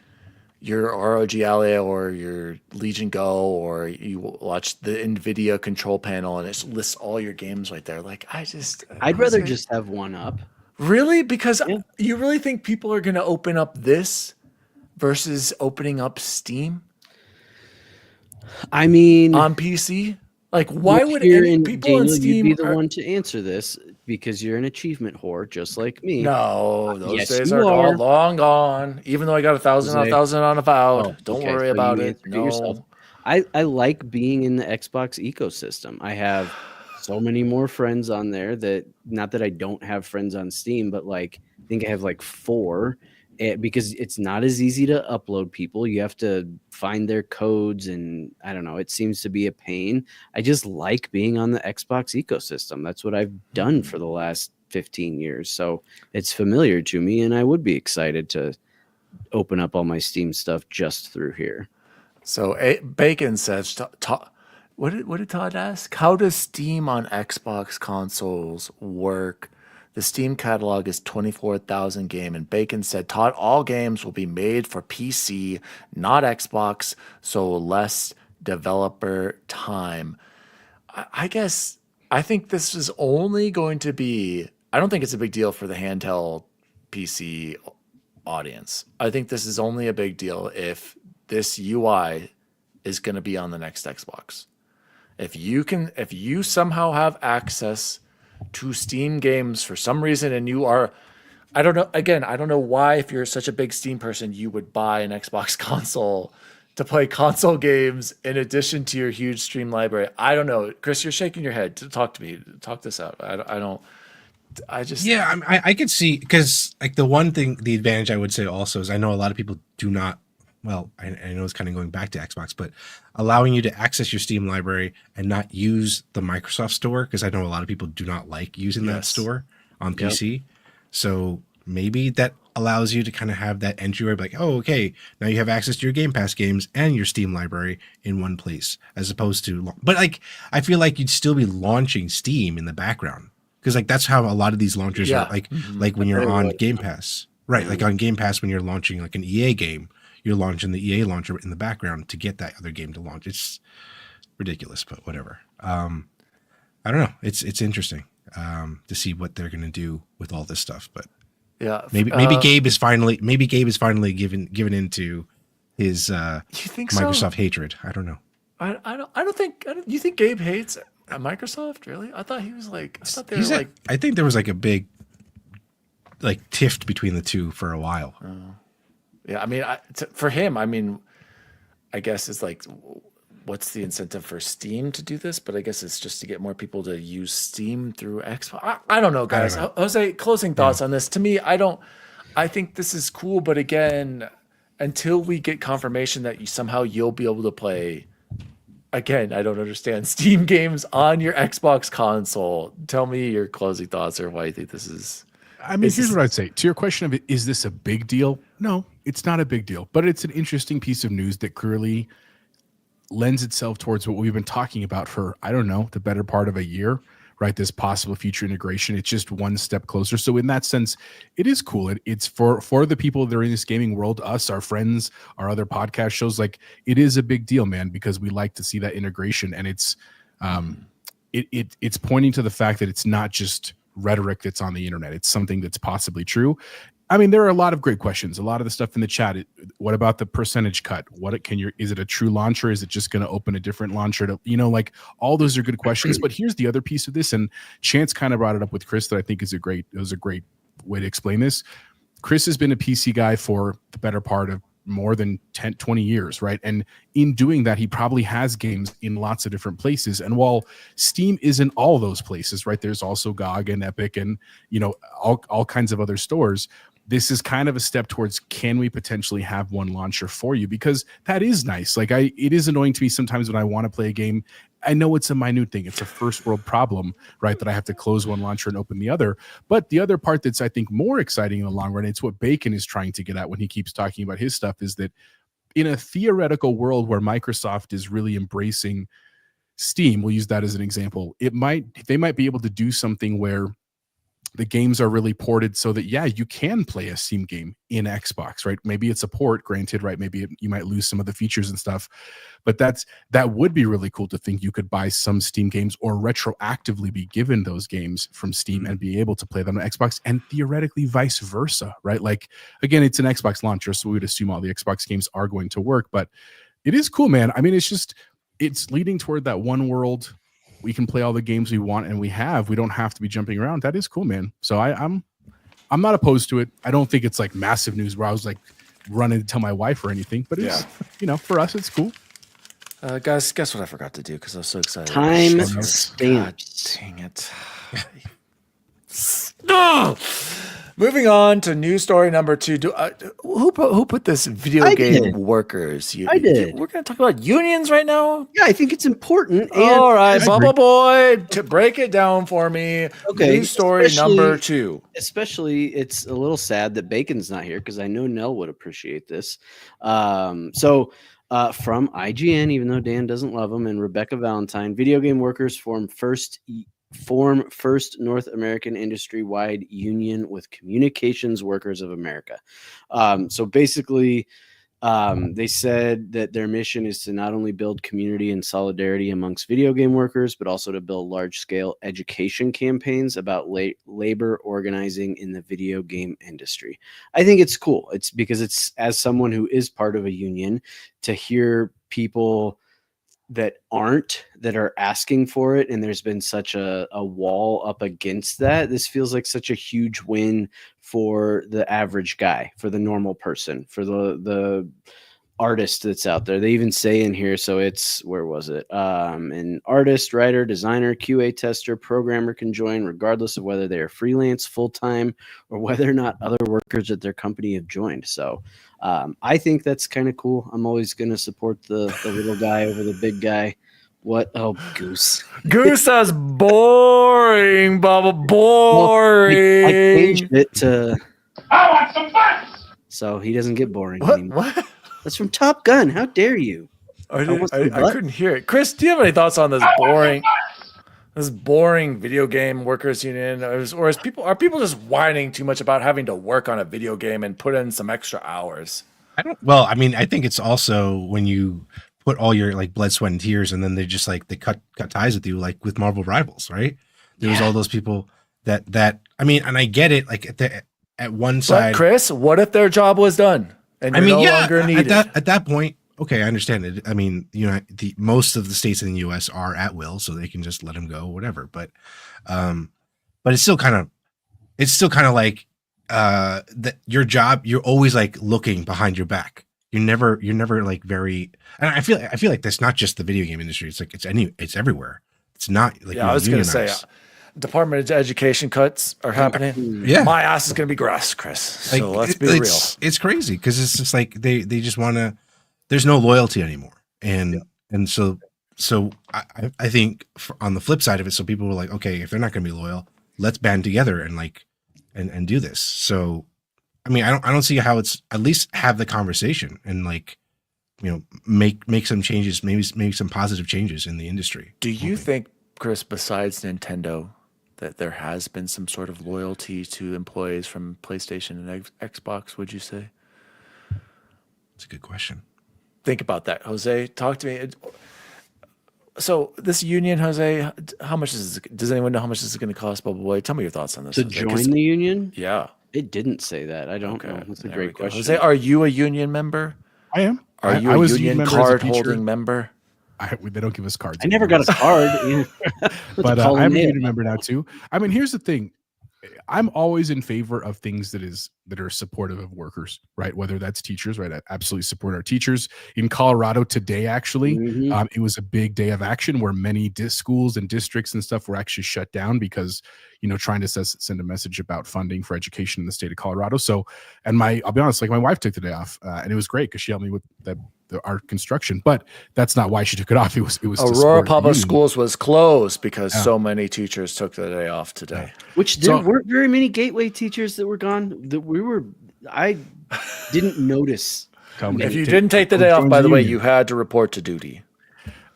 your ROG Ally or your Legion Go, or you watch the NVIDIA control panel and it lists all your games right there. Like, I'd rather just have one up. Really? Because you really think people are going to open up this versus opening up Steam? I mean, on PC? Like, why would people Daniel, on Steam you'd be the one to answer this because you're an achievement whore, just like me. No, those yes, days are long gone. Even though I got 1,000 on Avowed. Don't worry about it. No. I like being in the Xbox ecosystem. I have so many more friends on there that, not that I don't have friends on Steam, but like, I think I have like 4. Because it's not as easy to upload people. You have to find their codes, and I don't know, it seems to be a pain. I just like being on the Xbox ecosystem. That's what I've done for the last 15 years. So it's familiar to me, and I would be excited to open up all my Steam stuff just through here. So Bacon says, what did Todd ask? How does Steam on Xbox consoles work? The Steam catalog is 24,000 game, and Bacon said, Todd, all games will be made for PC, not Xbox, so less developer time. I guess I think this is only going to be, I don't think it's a big deal for the handheld PC audience. I think this is only a big deal if this UI is going to be on the next Xbox. If you somehow have access to Steam games for some reason, and you are, I don't know why, if you're such a big Steam person, you would buy an Xbox console to play console games in addition to your huge Steam library. I don't know. Chris, you're shaking your head. Talk to me. Talk this out. I could see, because like the advantage I would say also is, I know a lot of people do not, well, I know it's kind of going back to Xbox, but allowing you to access your Steam library and not use the Microsoft Store, because I know a lot of people do not like using that store on PC. So maybe that allows you to kind of have that entry where, like, oh, okay, now you have access to your Game Pass games and your Steam library in one place, as opposed to, but like, I feel like you'd still be launching Steam in the background, because like that's how a lot of these launchers are, like when you're on Game Pass, right? Like on Game Pass, when you're launching like an EA game, you're launching the EA launcher in the background to get that other game to launch. It's ridiculous, but whatever. I don't know. It's interesting to see what they're going to do with all this stuff. But maybe Gabe is finally given into his Microsoft hatred. I don't know. I don't think. You think Gabe hates Microsoft? Really? I thought he was like. I think there was like a big like tiff between the two for a while. Yeah, I mean, for him, I mean, I guess it's like, what's the incentive for Steam to do this? But I guess it's just to get more people to use Steam through Xbox. I don't know, guys. Jose, closing thoughts on this. To me, I think this is cool, but again, until we get confirmation that you'll be able to play, again, I don't understand, Steam games on your Xbox console. Tell me your closing thoughts, or why you think this is. I mean, here's what I'd say. To your question of, is this a big deal? No, it's not a big deal, but it's an interesting piece of news that clearly lends itself towards what we've been talking about for, I don't know, the better part of a year, right? This possible future integration. It's just one step closer. So in that sense, it is cool. It's for the people that are in this gaming world, us, our friends, our other podcast shows, like, it is a big deal, man, because we like to see that integration. And it's pointing to the fact that it's not just rhetoric that's on the internet. It's something that's possibly true. I mean, there are a lot of great questions. A lot of the stuff in the chat. What about the percentage cut? Is it a true launcher? Is it just going to open a different launcher to, like, all those are good questions. But here's the other piece of this. And Chance kind of brought it up with Chris that I think was a great way to explain this. Chris has been a PC guy for the better part of more than 10, 20 years, right? And in doing that, he probably has games in lots of different places. And while Steam isn't all those places, right? There's also GOG and Epic and, you know, all kinds of other stores. This is kind of a step towards, can we potentially have one launcher for you? Because that is nice. Like it is annoying to me sometimes when I want to play a game. I know it's a minute thing. It's a first world problem, right? That I have to close one launcher and open the other. But the other part that's, I think, more exciting in the long run, it's what Bacon is trying to get at when he keeps talking about his stuff, is that in a theoretical world where Microsoft is really embracing Steam, we'll use that as an example, they might be able to do something where the games are really ported so that, yeah, you can play a Steam game in Xbox, right? Maybe it's a port, granted, right? Maybe you might lose some of the features and stuff, but that would be really cool to think you could buy some Steam games or retroactively be given those games from Steam and be able to play them on Xbox, and theoretically vice versa, right? Like, again, it's an Xbox launcher, so we would assume all the Xbox games are going to work, but it is cool, man. I mean, it's leading toward that one world. We can play all the games we want, and we don't have to be jumping around. That is cool, man. So I'm not opposed to it. I don't think it's like massive news where I was like running to tell my wife or anything, but it's, you know, for us, it's cool. Guys, guess what I forgot to do because I was so excited. Time God stamps. dang it. No! Moving on to news story number 2. Who put this video game did. workers? I did. We're going to talk about unions right now? Yeah, I think it's important. And All right, Bubble Boy, to break it down for me. Okay, News story number 2. Especially, it's a little sad that Bacon's not here because I know Nell would appreciate this. From IGN, even though Dan doesn't love him, and Rebecca Valentine, video game workers form first North American industry-wide union with Communications Workers of America. So basically, they said that their mission is to not only build community and solidarity amongst video game workers, but also to build large-scale education campaigns about labor organizing in the video game industry. I think it's cool. It's because it's, as someone who is part of a union, to hear people that are asking for it, and there's been such a wall up against that. This feels like such a huge win for the average guy, for the normal person, for the artist that's out there. They even say in here, so it's, where was it? An artist, writer, designer, QA tester, programmer can join regardless of whether they are freelance, full-time, or whether or not other workers at their company have joined. So I think that's kind of cool. I'm always going to support the little guy over the big guy. What? Oh, Goose. Goose says boring, Bubba, boring. Well, I changed it to, I want some butts! so he doesn't get boring What? anymore. What? That's from Top Gun. How dare you? I want some butt. couldn't hear it. Chris, do you have any thoughts on this boring video game workers union, or are people just whining too much about having to work on a video game and put in some extra hours? I mean, I think it's also when you put all your like blood, sweat, and tears, and then they just like they cut ties with you, like with Marvel Rivals, right? There was all those people that I mean, and I get it. Like at one side, But Chris, what if their job was done and you're no longer needed? at that point, okay, I understand it. I mean, you know, most of the states in the U.S. are at will, so they can just let them go, whatever. But it's still kind of like that your job. You're always like looking behind your back. You're never like very. And I feel like that's not just the video game industry. It's like it's everywhere. It's not like, I was going to say, Department of Education cuts are happening. Yeah, my ass is going to be grass, Chris. So like, let's be real. It's crazy because it's just like they just want to. There's no loyalty anymore, and so I think on the flip side of it, so people were like, okay, if they're not going to be loyal, let's band together and like and do this. So, I mean, I don't see how it's, at least have the conversation and like, you know, make some changes, maybe some positive changes in the industry. Do you think, Chris, besides Nintendo, that there has been some sort of loyalty to employees from PlayStation and Xbox, would you say? It's a good question. Think about that, Jose. Talk to me. So this union, Jose, how much is this? Does anyone know how much this is going to cost, Bubble Boy? Tell me your thoughts on this. To Jose, join the union? Yeah. It didn't say that. I don't know. That's a great question. Jose, are you a union member? I am. Are you I a was union member as a card-holding teacher. member? They don't give us cards. I never got a card. But I'm a union member now too. I mean, here's the thing. I'm always in favor of things that are supportive of workers, right? Whether that's teachers, right? I absolutely support our teachers. In Colorado today, actually, it was a big day of action where many schools and districts and stuff were actually shut down because, trying to send a message about funding for education in the state of Colorado. So, and I'll be honest, like my wife took the day off, and it was great because she helped me with our construction, but that's not why she took it off. It was Aurora Public Schools was closed because so many teachers took the day off today. Which there weren't very many Gateway teachers that were gone. I didn't notice. If you didn't take the day off, by the way, you had to report to duty.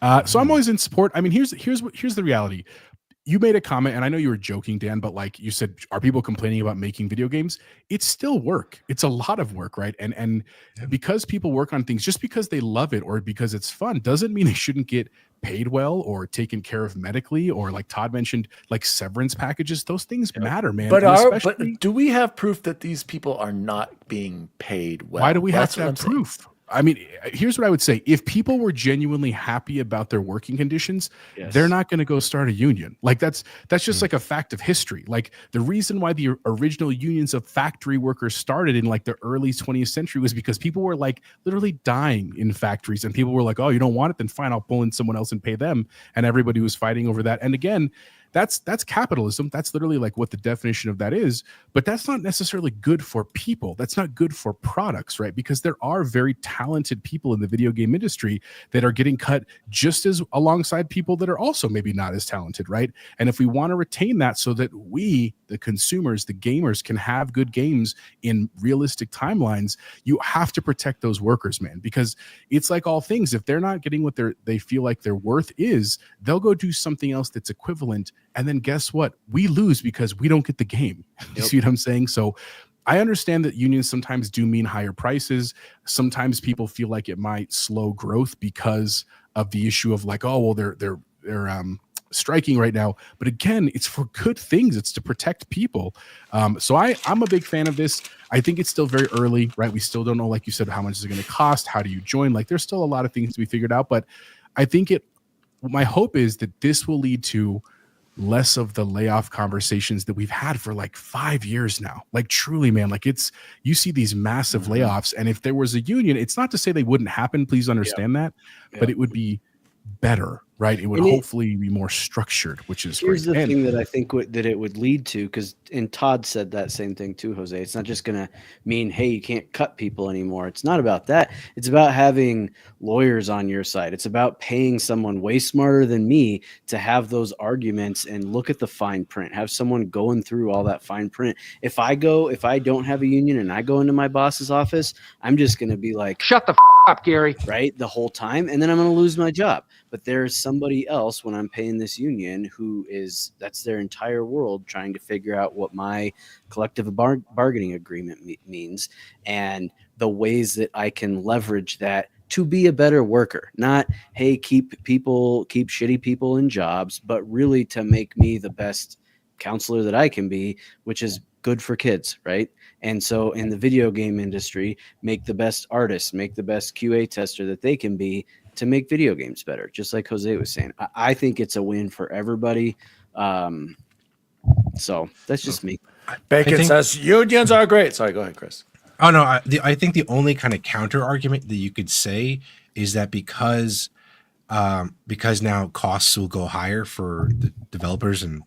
So I'm always in support. I mean, here's the reality. You made a comment, and I know you were joking, Dan, but like you said, are people complaining about making video games? It's still work. It's a lot of work, right? And because people work on things, just because they love it or because it's fun, doesn't mean they shouldn't get paid well or taken care of medically, or like Todd mentioned, like severance packages. Those things matter, man. But do we have proof that these people are not being paid well? Why do we have to have proof? I mean, here's what I would say. If people were genuinely happy about their working conditions, they're not going to go start a union. Like that's just like a fact of history. Like the reason why the original unions of factory workers started in like the early 20th century was because people were like literally dying in factories, and people were like, oh, you don't want it? Then fine, I'll pull in someone else and pay them. And everybody was fighting over that. And again, that's capitalism. That's literally like what the definition of that is, but that's not necessarily good for people. That's not good for products, right? Because there are very talented people in the video game industry that are getting cut just as alongside people that are also maybe not as talented, right? And if we want to retain that so that we, the consumers, the gamers, can have good games in realistic timelines, you have to protect those workers, man, because it's like all things. If they're not getting what they feel like their worth is, they'll go do something else that's equivalent. And then guess what? We lose because we don't get the game. You see what I'm saying? So I understand that unions sometimes do mean higher prices. Sometimes people feel like it might slow growth because of the issue of like, oh, well, they're striking right now. But again, it's for good things. It's to protect people. So I'm a big fan of this. I think it's still very early, right? We still don't know, like you said, how much is it going to cost? How do you join? Like there's still a lot of things to be figured out. But I think my hope is that this will lead to less of the layoff conversations that we've had for like 5 years now. Like truly, man, like you see these massive layoffs, and if there was a union, it's not to say they wouldn't happen. Please understand that, but it would be better, right? It would hopefully be more structured, which is here's great. The thing that I think that it would lead to, and Todd said that same thing too, Jose. It's not just going to mean, hey, you can't cut people anymore. It's not about that. It's about having lawyers on your side. It's about paying someone way smarter than me to have those arguments and look at the fine print, have someone going through all that fine print. If I don't have a union and I go into my boss's office, I'm just going to be like, shut the up, Gary, right, the whole time, and then I'm going to lose my job. But there's somebody else when I'm paying this union that's their entire world, trying to figure out what my collective bargaining agreement means and the ways that I can leverage that to be a better worker. Not, hey, keep shitty people in jobs, but really to make me the best counselor that I can be, which is good for kids, right? And so in the video game industry, make the best artists, make the best QA tester that they can be to make video games better, just like Jose was saying. I think it's a win for everybody. So that's just me. Bacon says unions are great. Sorry, go ahead, Chris. Oh, no, I think the only kind of counter argument that you could say is that because now costs will go higher for the developers and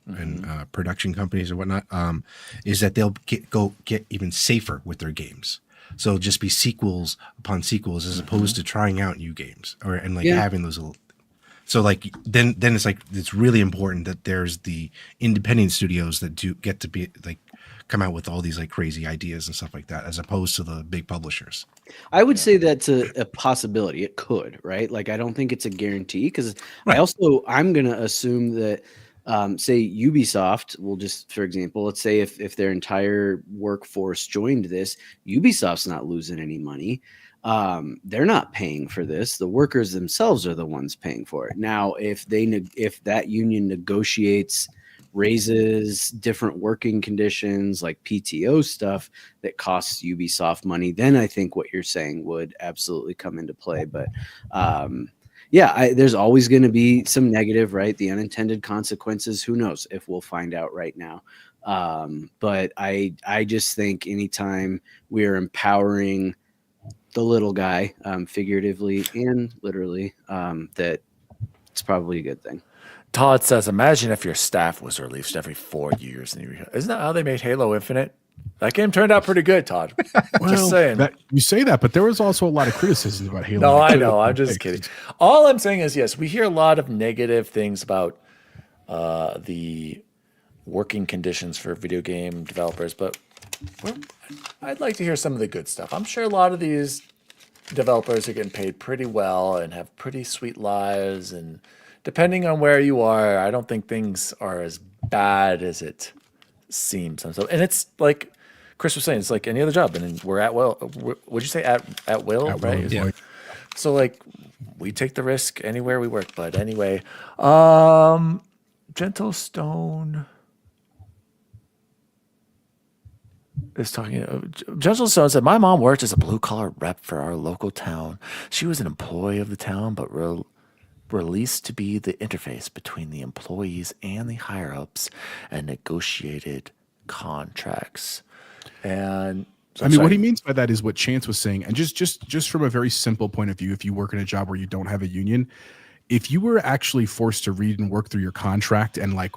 production companies and whatnot, is that they'll get even safer with their games. So it'll just be sequels upon sequels as opposed to trying out new games having those little. So like then it's like it's really important that there's the independent studios that do get to be like come out with all these like crazy ideas and stuff like that, as opposed to the big publishers. I would say that's a possibility. It could, right? Like I don't think it's a guarantee because I'm going to assume that say Ubisoft will just, for example, let's say if their entire workforce joined this, Ubisoft's not losing any money. They're not paying for this. The workers themselves are the ones paying for it. Now, if that union negotiates raises, different working conditions like PTO stuff that costs Ubisoft money, then I think what you're saying would absolutely come into play. But there's always going to be some negative, right? The unintended consequences. Who knows if we'll find out right now. But I just think anytime we're empowering the little guy, figuratively and literally, that it's probably a good thing. Todd says, imagine if your staff was released every 4 years. Isn't that how they made Halo Infinite? That game turned out pretty good, Todd. Just saying. You say that, but there was also a lot of criticism about Halo. No, I know. I'm just kidding. All I'm saying is, yes, we hear a lot of negative things about the working conditions for video game developers, but I'd like to hear some of the good stuff. I'm sure a lot of these developers are getting paid pretty well and have pretty sweet lives, and depending on where you are, I don't think things are as bad as it seems. And it's like Chris was saying, it's like any other job, and we're at will. Would you say at will, right? Yeah. So like we take the risk anywhere we work. But anyway, Gentle Stone is talking. Gentle Stone said, my mom worked as a blue collar rep for our local town. She was an employee of the town, but released to be the interface between the employees and the higher ups and negotiated contracts. And I mean, what he means by that is what Chance was saying. And just from a very simple point of view, if you work in a job where you don't have a union, if you were actually forced to read and work through your contract and like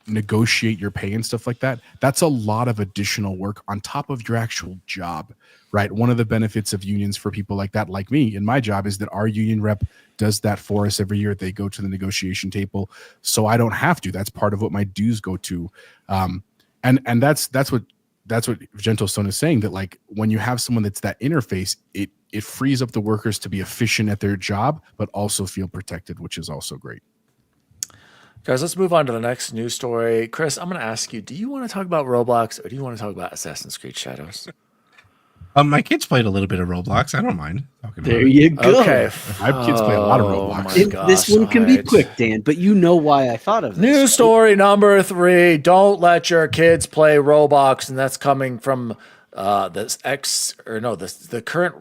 negotiate your pay and stuff like that, that's a lot of additional work on top of your actual job, right? One of the benefits of unions for people like that, like me in my job, is that our union rep does that for us every year. They go to the negotiation table, so I don't have to. That's part of what my dues go to. And that's what Gentle Stone is saying, that like when you have someone that's that interface, it frees up the workers to be efficient at their job, but also feel protected, which is also great. Guys, let's move on to the next news story. Chris, I'm going to ask you, do you want to talk about Roblox or do you want to talk about Assassin's Creed Shadows? My kids played a little bit of Roblox. I don't mind talking about There it. you go. Okay. My kids play a lot of Roblox. my gosh, This one can be alright. quick, Dan, but you know why I thought of this. News story number 3. Don't let your kids play Roblox. And that's coming from the current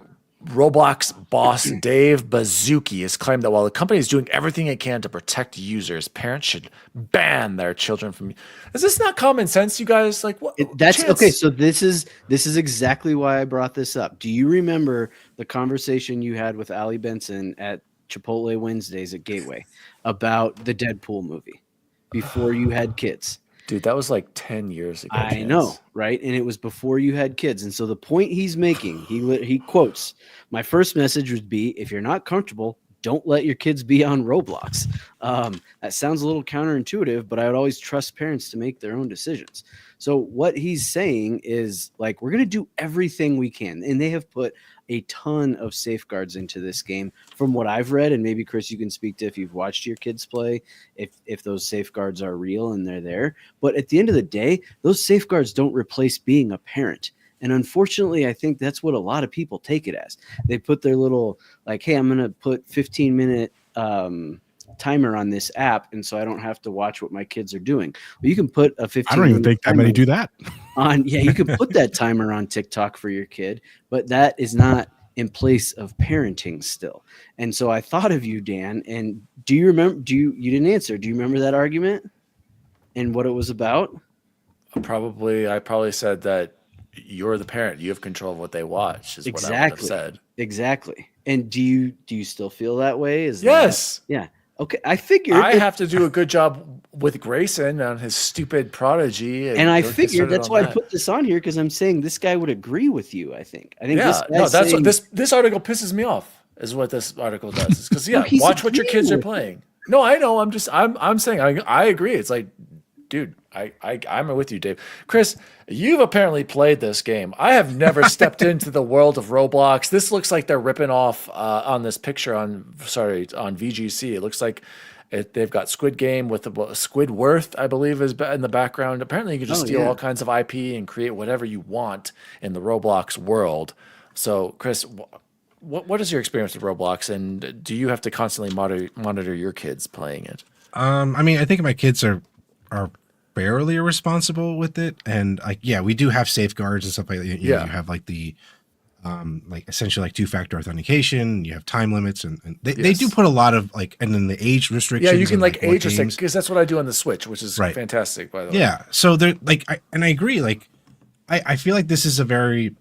Roblox boss, Dave Bazuki, has claimed that while the company is doing everything it can to protect users, parents should ban their children from. Is this not common sense, you guys? Like what? That's Chance? okay. So this is exactly why I brought this up. Do you remember the conversation you had with Ali Benson at Chipotle Wednesdays at Gateway about the Deadpool movie before you had kids? Dude, that was like 10 years ago. I know, right? And it was before you had kids. And so the point he's making, he quotes, my first message would be, if you're not comfortable, don't let your kids be on Roblox. That sounds a little counterintuitive, but I would always trust parents to make their own decisions. So what he's saying is, like, we're going to do everything we can. And they have put a ton of safeguards into this game from what I've read. And maybe, Chris, you can speak to if you've watched your kids play, if those safeguards are real and they're there. But at the end of the day, those safeguards don't replace being a parent. And unfortunately, I think that's what a lot of people take it as. They put their little, like, hey, I'm going to put 15-minute timer on this app, and so I don't have to watch what my kids are doing. Well, you can put a 15. I don't even think that many do that. You can put that timer on TikTok for your kid, but that is not in place of parenting still. And so I thought of you, Dan. And do you remember? You didn't answer. Do you remember that argument and what it was about? I probably said that you're the parent. You have control of what they watch. Is what I would have said. Exactly. And do you still feel that way? Yes. Yeah. Okay. I figured I have to do a good job with Grayson on his stupid Prodigy. And I figured that's why I put this on here, because I'm saying this guy would agree with you. I think yeah. No, that's what this article pisses me off. Is what this article does. Because watch what your kids are playing. No, I know. I'm saying I agree. It's like, dude, I'm with you, Dave. Chris, you've apparently played this game. I have never stepped into the world of Roblox. This looks like they're ripping off on this picture on VGC. It looks like they've got Squid Game with Squidworth, I believe, is in the background. Apparently, you can just steal all kinds of IP and create whatever you want in the Roblox world. So, Chris, what is your experience with Roblox, and do you have to constantly monitor your kids playing it? I mean, I think my kids are fairly responsible with it, and like, yeah, we do have safeguards and stuff like that. You have like the like essentially like 2-factor authentication. You have time limits, and they do put a lot of like, and then the age restrictions. Yeah, you can and, like what age restrict games. because that's what I do on the Switch, which is Right. fantastic, by the way. Yeah. So they're like, and I agree. Like, I feel like this is a very,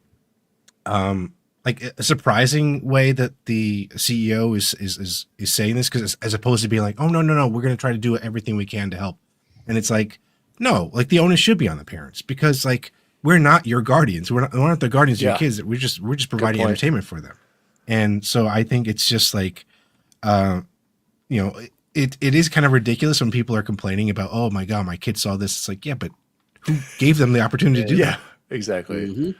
like a surprising way that the CEO is saying this, because as opposed to being like, oh no, we're going to try to do everything we can to help, and it's like, no, like the onus should be on the parents, because like we're not your guardians. We're not the guardians of your kids. We're just providing point. entertainment for them, and so I think it's just like, you know, it is kind of ridiculous when people are complaining about, oh my god, my kid saw this. It's like, yeah, but who gave them the opportunity to do that? Exactly.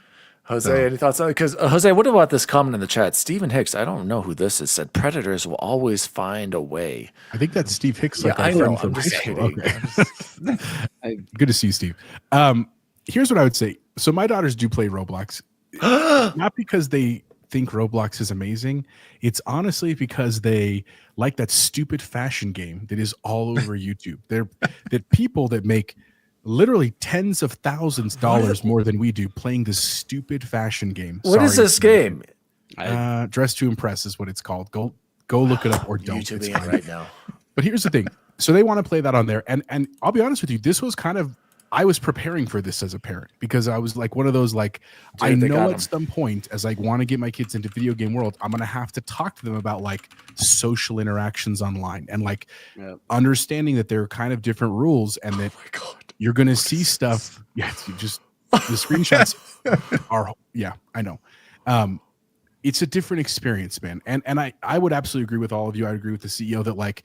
Jose, any thoughts on it? Because Jose, what about this comment in the chat? Stephen Hicks, I don't know who this is, said predators will always find a way. I think that's Steve Hicks. Yeah, Like our I know. friend from I'm just high school. kidding. Okay. Good to see you, Steve. Here's what I would say. So my daughters do play Roblox, not because they think Roblox is amazing. It's honestly because they like that stupid fashion game that is all over YouTube. They're that people that make literally tens of thousands of dollars more than we do playing this stupid fashion game. What is this game? Dress to Impress is what it's called. Go look it up, or don't. YouTubing It's it fine. right now. But here's the thing. So they want to play that on there. And I'll be honest with you, this was kind of, I was preparing for this as a parent, because I was like one of those, like, I they know got 'em. at some point, as I want to get my kids into video game world, I'm going to have to talk to them about like social interactions online, and like understanding that there are kind of different rules, and that you're going to see stuff. Yeah, you just, the screenshots are, yeah, I know. It's a different experience, man. And I would absolutely agree with all of you. I agree with the CEO that like,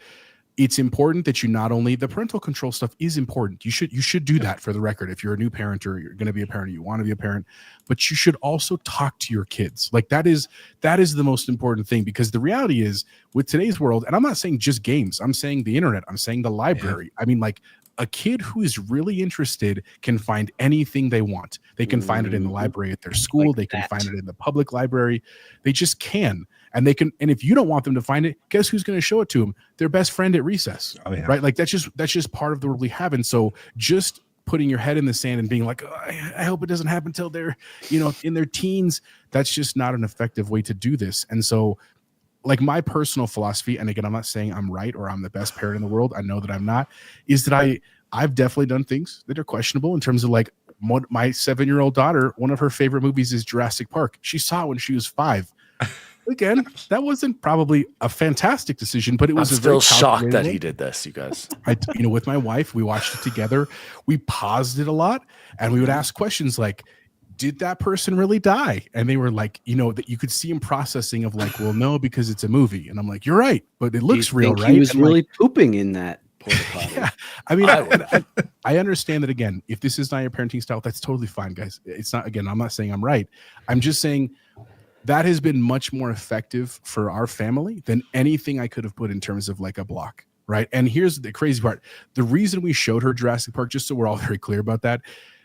it's important that you not only, the parental control stuff is important. You should do that, for the record. If you're a new parent, or you're going to be a parent, or you want to be a parent, but you should also talk to your kids. Like that is the most important thing, because the reality is with today's world, and I'm not saying just games, I'm saying the internet, I'm saying the library. I mean, like a kid who is really interested can find anything they want. They can find it in the library at their school. Like they can that. find it in the public library. They just can. And they can, and if you don't want them to find it, guess who's going to show it to them? Their best friend at recess. Oh, yeah. Right? Like that's just part of the world we have. And so just putting your head in the sand and being like, oh, I hope it doesn't happen till they're, in their teens, that's just not an effective way to do this. And so like my personal philosophy, and again, I'm not saying I'm right or I'm the best parent in the world, I know that I'm not, is that I've definitely done things that are questionable in terms of like my 7-year-old daughter, one of her favorite movies is Jurassic Park. She saw it when she was 5. Again, that wasn't probably a fantastic decision, but it was I'm still shocked that he did this, you guys. With my wife, we watched it together. We paused it a lot, and we would ask questions like, did that person really die? And they were like, that you could see him processing of like, well, no, because it's a movie. And I'm like, you're right, but it looks real, right? He was and really pooping in that porta potty. Yeah, I mean, I understand that. Again, if this is not your parenting style, that's totally fine, guys. It's not. Again, I'm not saying I'm right. I'm just saying that has been much more effective for our family than anything I could have put in terms of like a block, right? And here's the crazy part: the reason we showed her Jurassic Park, just so we're all very clear about that,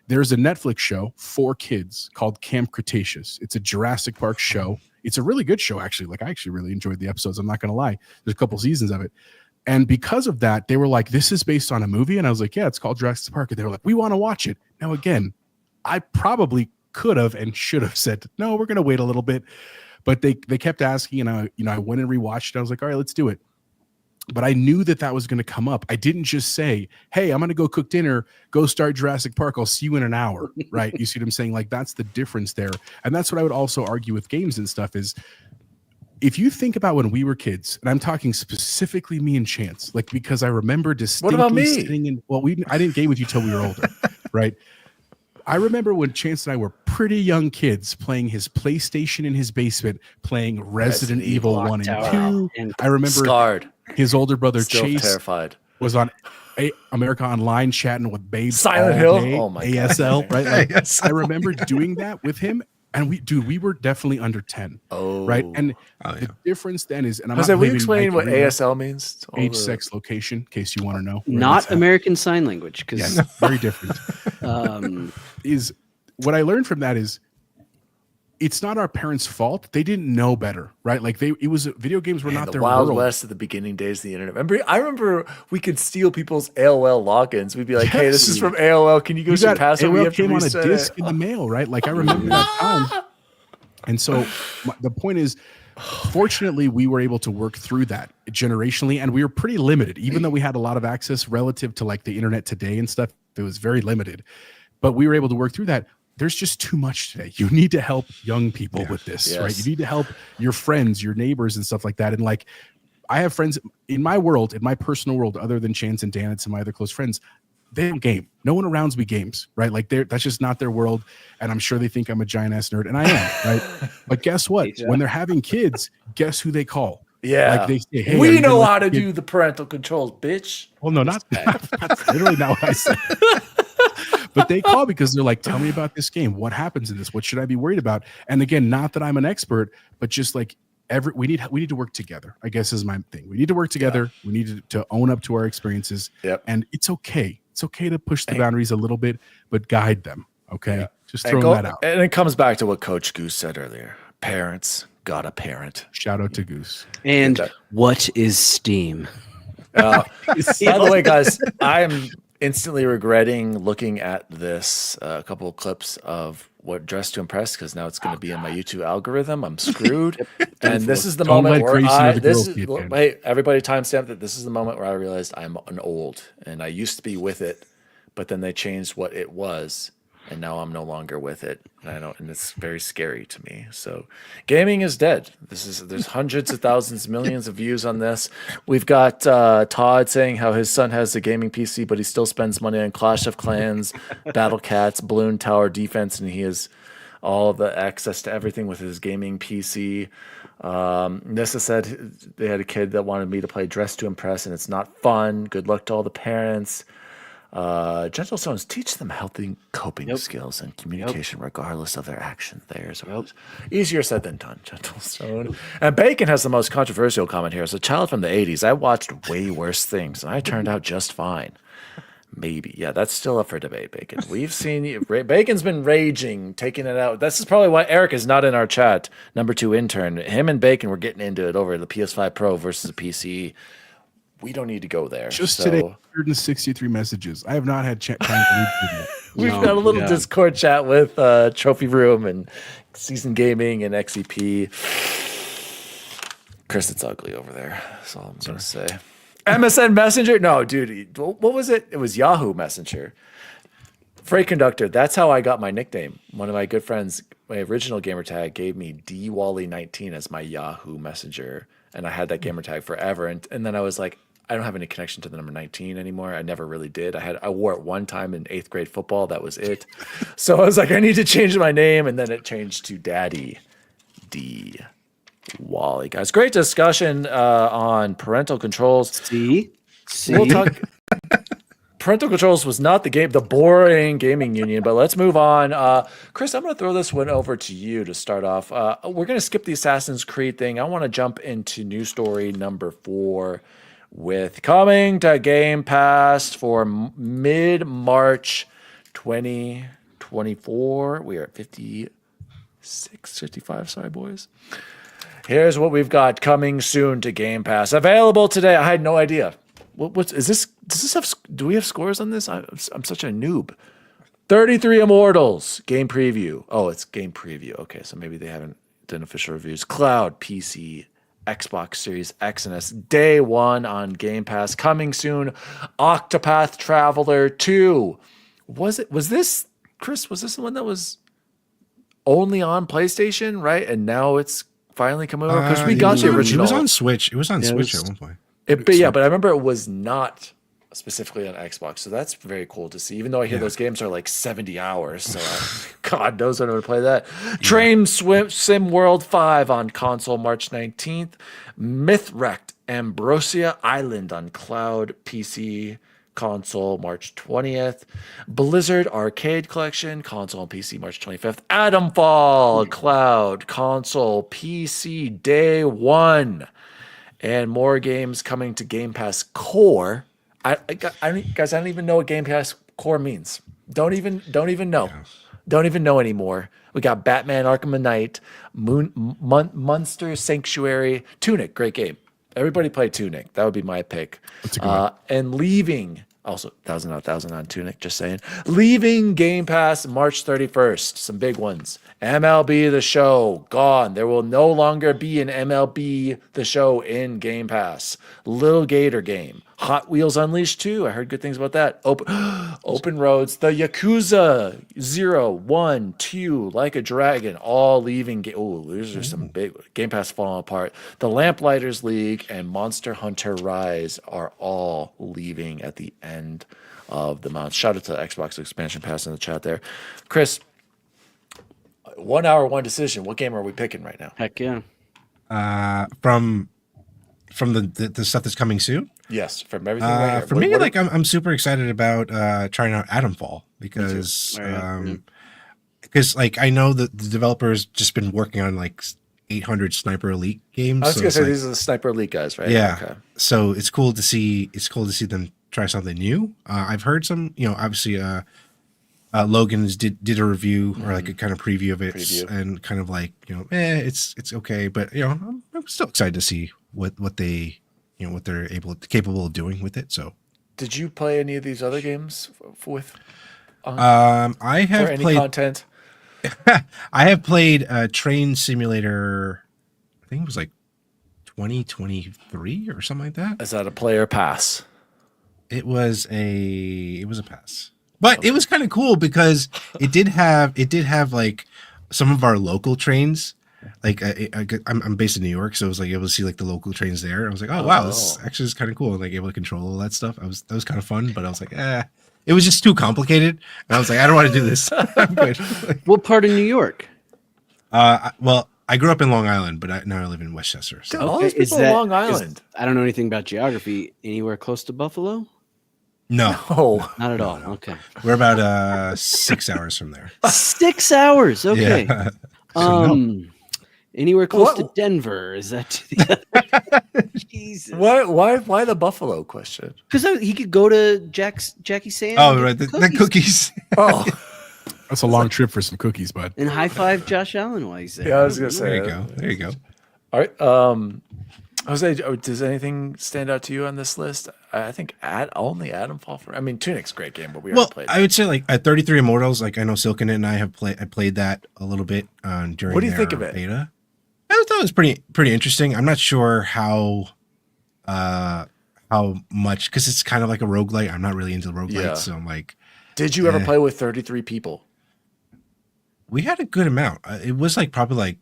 there's a Netflix show for kids called Camp Cretaceous. It's a Jurassic Park show. It's a really good show, actually. Like I actually really enjoyed the episodes. I'm not going to lie. There's a couple seasons of it. And because of that, they were like, this is based on a movie. And I was like, yeah, it's called Jurassic Park. And they were like, we want to watch it. Now, again, I probably could have and should have said, no, we're going to wait a little bit. But they kept asking, and I went and rewatched it. I was like, all right, let's do it. But I knew that was going to come up. I didn't just say, hey, I'm going to go cook dinner, go start Jurassic Park. I'll see you in an hour, right? You see what I'm saying? Like that's the difference there. And that's what I would also argue with games and stuff is, if you think about when we were kids, and I'm talking specifically me and Chance, like because I remember distinctly What about me? sitting in, I didn't game with you till we were older, right? I remember when Chance and I were pretty young kids playing his PlayStation in his basement, playing Resident Evil 1 and 2. And I remember Scarred. his older brother Still Chase terrified. was on America Online chatting with babes. Silent all Hill? day, Oh my God. ASL, right? Like, ASL. I remember doing that with him. And we were definitely under 10, right? And the difference then is, and I'm Jose, not will you blaming explain Mike what Arena, ASL means? To all age, the- sex, location, in case you want to know. where not that's at. American Sign Language, because Very different. Is what I learned from that is it's not our parents' fault. They didn't know better, right? Like video games were not the their Wild world. West at the beginning days of the internet. I remember we could steal people's AOL logins. We'd be like, "Hey, this is from AOL. Can you give us your password? We AOL have to came on a reset disc it." in the mail, right? Like I remember that time. And so the point is, fortunately, we were able to work through that generationally, and we were pretty limited, even though we had a lot of access relative to like the internet today and stuff. It was very limited, but we were able to work through that. There's just too much today. You need to help young people with this, right? You need to help your friends, your neighbors, and stuff like that. And like, I have friends in my world, in my personal world, other than Chance and Dan and some of my other close friends. They don't game. No one around me games, right? Like that's just not their world. And I'm sure they think I'm a giant ass nerd, and I am, right? But guess what? When they're having kids, guess who they call? Yeah. Like they say, hey, we know how to do the parental controls, bitch. Well, no, not that. That's literally not what I said. But they call because they're like, tell me about this game. What happens in this? What should I be worried about? And again, not that I'm an expert, but just like we need to work together, I guess is my thing. We need to work together. We need to own up to our experiences. And it's okay. It's okay to push the boundaries a little bit, but guide them. Okay. Just throwing that out. And it comes back to what Coach Goose said earlier. Parents got a parent. Shout out to Goose. And what is Steam? By the way, guys, I'm instantly regretting looking at this couple of clips of what Dress to Impress, because now it's going to be in my YouTube algorithm. I'm screwed. And this is the moment where wait, everybody timestamp that. This is the moment where I realized I'm an old, and I used to be with it, but then they changed what it was, and now I'm no longer with it. And it's very scary to me. So gaming is dead. There's hundreds of thousands, millions of views on this. We've got Todd saying how his son has a gaming PC, but he still spends money on Clash of Clans, Battle Cats, Balloon Tower Defense, and he has all the access to everything with his gaming PC. Nissa said they had a kid that wanted me to play Dress to Impress, and it's not fun. Good luck to all the parents. Gentle Stones, teach them healthy coping skills and communication regardless of their actions. Easier said than done, Gentle Stone. And Bacon has the most controversial comment here. As a child from the 80s, I watched way worse things, and I turned out just fine. Maybe. Yeah, that's still up for debate, Bacon. We've seen you. Bacon's been raging, taking it out. This is probably why Eric is not in our chat. Number 2 intern. Him and Bacon were getting into it over the PS5 Pro versus the PC. We don't need to go there. Just today, 163 messages. I have not had time to read them. We've got a little Discord chat with Trophy Room and Season Gaming and XEP. Chris, it's ugly over there. That's all I'm going to say. MSN Messenger? No, dude. What was it? It was Yahoo Messenger. Freight Conductor. That's how I got my nickname. One of my good friends, my original gamer tag, gave me DWally19 as my Yahoo Messenger. And I had that gamer tag forever. And then I was like, I don't have any connection to the number 19 anymore. I never really did. I wore it one time in 8th grade football. That was it. So I was like, I need to change my name. And then it changed to Daddy D. Wally. Guys, great discussion on parental controls. See? We'll talk. Parental controls was not the boring gaming union, but let's move on. Chris, I'm going to throw this one over to you to start off. We're going to skip the Assassin's Creed thing. I want to jump into news story number 4 with coming to Game Pass for mid-March 2024. We are at 55, sorry, boys. Here's what we've got coming soon to Game Pass. Available today. I had no idea. What's is this? Does this have? Do we have scores on this? I'm such a noob. 33 Immortals game preview. Oh, it's game preview. Okay, so maybe they haven't done official reviews. Cloud, PC, Xbox Series X and S. Day 1 on Game Pass. Coming soon. Octopath Traveler 2. Was this Chris? Was this the one that was only on PlayStation, right? And now it's finally coming over because we got the original. It was on Switch. It was on Switch at one point. But I remember it was not specifically on Xbox, so that's very cool to see. Even though I hear those games are like 70 hours, so God knows when I'm going to play that. Train Sim World 5 on console March 19th. Mythwrecked Ambrosia Island on cloud, PC, console March 20th. Blizzard Arcade Collection, console and PC March 25th. Atomfall, cloud, console, PC, day 1. And more games coming to Game Pass Core. I don't even know what Game Pass Core means. Don't even know. Don't even know anymore. We got Batman Arkham Knight, Monster Sanctuary, Tunic, great game. Everybody play Tunic. That would be my pick. And leaving, also 1,000 on Tunic, just saying. Leaving Game Pass March 31st. Some big ones. MLB The Show, gone. There will no longer be an MLB The Show in Game Pass. Little Gator game. Hot Wheels Unleashed 2. I heard good things about that. Open Roads. The Yakuza 0, 1, 2, Like a Dragon, all leaving. These are some big Game Pass falling apart. The Lamplighters League and Monster Hunter Rise are all leaving at the end of the month. Shout out to the Xbox expansion pass in the chat there. Chris, 1 hour, one decision. What game are we picking right now? Heck yeah. From the stuff that's coming soon. Yes, from everything right here. For me, like I'm super excited about trying out Atomfall because like I know that the developers just been working on like 800 Sniper Elite games. I was gonna say like, these are the Sniper Elite guys, right? Yeah. Okay. So it's cool to see them try something new. I've heard some, obviously Logan's did a review or like a kind of preview of it and kind of like, it's okay, but I'm still excited to see what they what they're capable of doing with it. So did you play any of these other games with I have any played content? I have played Train Simulator, I think it was like 2023 or something like that. Is that a player pass? It was a pass. But it was kind of cool because it did have like some of our local trains. Like I'm based in New York, so I was like able to see like the local trains there. I was like, oh wow, this actually is kind of cool. Like able to control all that stuff. That was kind of fun, but I was like, it was just too complicated. And I was like, I don't want to do this. I'm good. What part of New York? Well, I grew up in Long Island, but now I live in Westchester. So. All these people in Long Island. I don't know anything about geography. Anywhere close to Buffalo? No, not at all. Okay, we're about 6 hours from there. 6 hours. Okay. Yeah. So, anywhere close to Denver? Is that to the other? Jesus. Why the Buffalo question? Because he could go to Jackie Sam. Oh, right, the cookies. Oh, that's a long trip for some cookies, bud. And high five Josh Allen while he's there. Yeah, I was gonna say. There you go. All right. Jose, does anything stand out to you on this list? I think only Atomfall. Tunic's a great game, but we already played. I would say like at 33 Immortals, like I know Silken and I played that a little bit during. What do you think of it? Beta. I thought it was pretty interesting. I'm not sure how much, because it's kind of like a roguelite. I'm not really into roguelites, so I'm like. Did you ever play with 33 people? We had a good amount. It was like probably like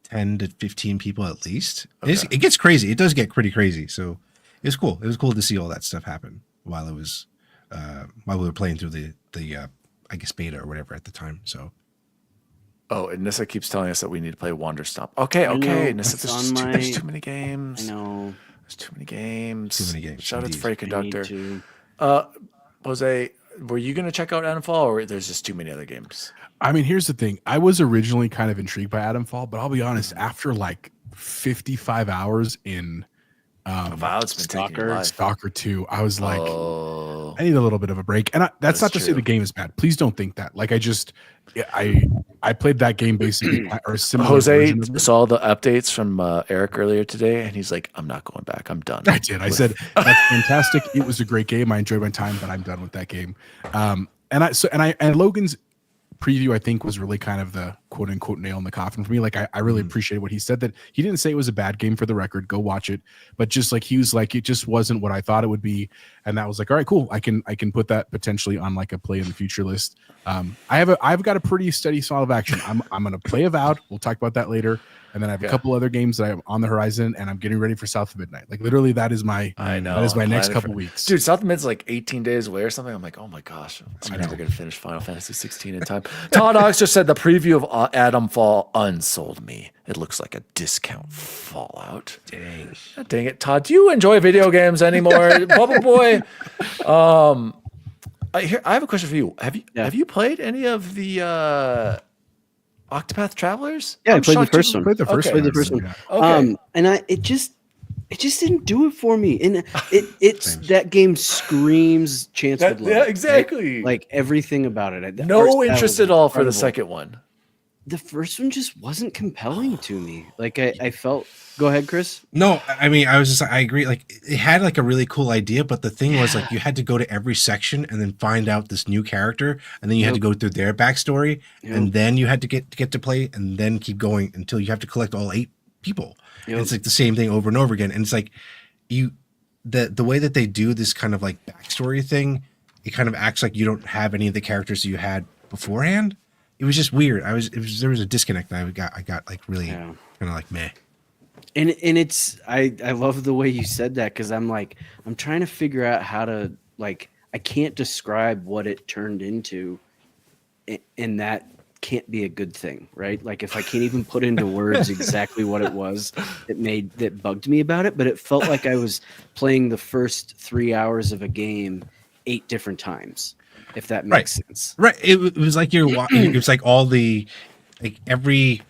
10 to 15 people at least. Okay. It gets crazy. It does get pretty crazy. So it was cool. It was cool to see all that stuff happen while we were playing through the I guess beta or whatever at the time. So. Oh, and Nissa keeps telling us that we need to play Wander Stomp. Okay. Nissa, there's too many games. I know. There's too many games. Too many games. Shout out to Freight Conductor. Jose, were you going to check out Atomfall, or there's just too many other games? Here's the thing. I was originally kind of intrigued by Atomfall, but I'll be honest, after like 55 hours in it's been taking your life. Stalker 2, I was like, I need a little bit of a break. And that's not to say the game is bad. Please don't think that. Like I played that game basically or similar. Jose saw the updates from Eric earlier today, and he's like, I'm not going back. I'm done. I did. I said, that's fantastic. It was a great game. I enjoyed my time, but I'm done with that game. And Logan's preview, I think, was really kind of the quote unquote nail in the coffin for me. Like I really appreciate what he said, that he didn't say it was a bad game, for the record, go watch it, but just like he was like, it just wasn't what I thought it would be. And that was like, all right, cool. I can put that potentially on like a play in the future list. I've got a pretty steady style of action. I'm going to play Avowed. We'll talk about that later. And then I have a couple other games that I'm on the horizon, and I'm getting ready for South of Midnight. Like literally, that is my next couple weeks. Dude, South of Mid's like 18 days away or something. I'm like, oh my gosh, I'm never gonna finish Final Fantasy 16 in time. Todd Ox just said the preview of Atomfall unsold me. It looks like a discount Fallout. Dang it, Todd. Do you enjoy video games anymore, Bubble Boy? I have a question for you. Have you played any of the Octopath Travelers? Yeah, I played the first one. Played the first one. Okay. Okay. And it just didn't do it for me. And it's that game screams Chance would love. Yeah, exactly. Like everything about it. No interest at all for the second one. the first one just wasn't compelling to me. Like I felt. Go ahead, Chris. No, I mean, I agree. Like, it had like a really cool idea, but the thing was, like, you had to go to every section and then find out this new character, and then you had to go through their backstory, and then you had to get to play, and then keep going until you have to collect all 8 people. And it's like the same thing over and over again. And it's like the way that they do this kind of like backstory thing, it kind of acts like you don't have any of the characters you had beforehand. It was just weird. There was a disconnect. I got like really kind of like meh. And it's I love the way you said that, because I'm trying to figure out how to, like, I can't describe what it turned into, and that can't be a good thing, right? Like, if I can't even put into words exactly what it was that bugged me about it, but it felt like I was playing the first 3 hours of a game 8 different times, if that makes sense. Right. It was like it was like all the, like, every,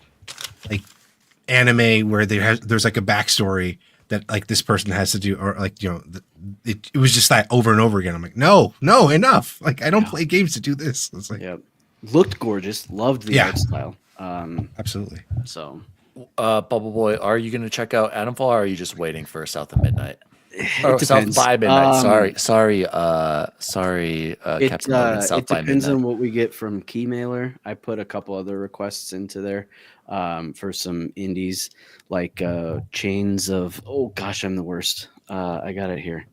like, anime where there's like a backstory that like this person has to do, or like, you know, it was just that over and over again. I'm like, no, enough. Like, I don't play games to do this. It's like, Looked gorgeous, loved the art style. Absolutely. So, Bubble Boy, are you going to check out Adamfall, or are you just waiting for South of Midnight? Or it South depends. by Midnight. Sorry, Captain Logan, South it by depends Midnight. on what we get from Keymailer. I put a couple other requests into there for some indies, like Chains of. Oh gosh, I'm the worst. I got it here.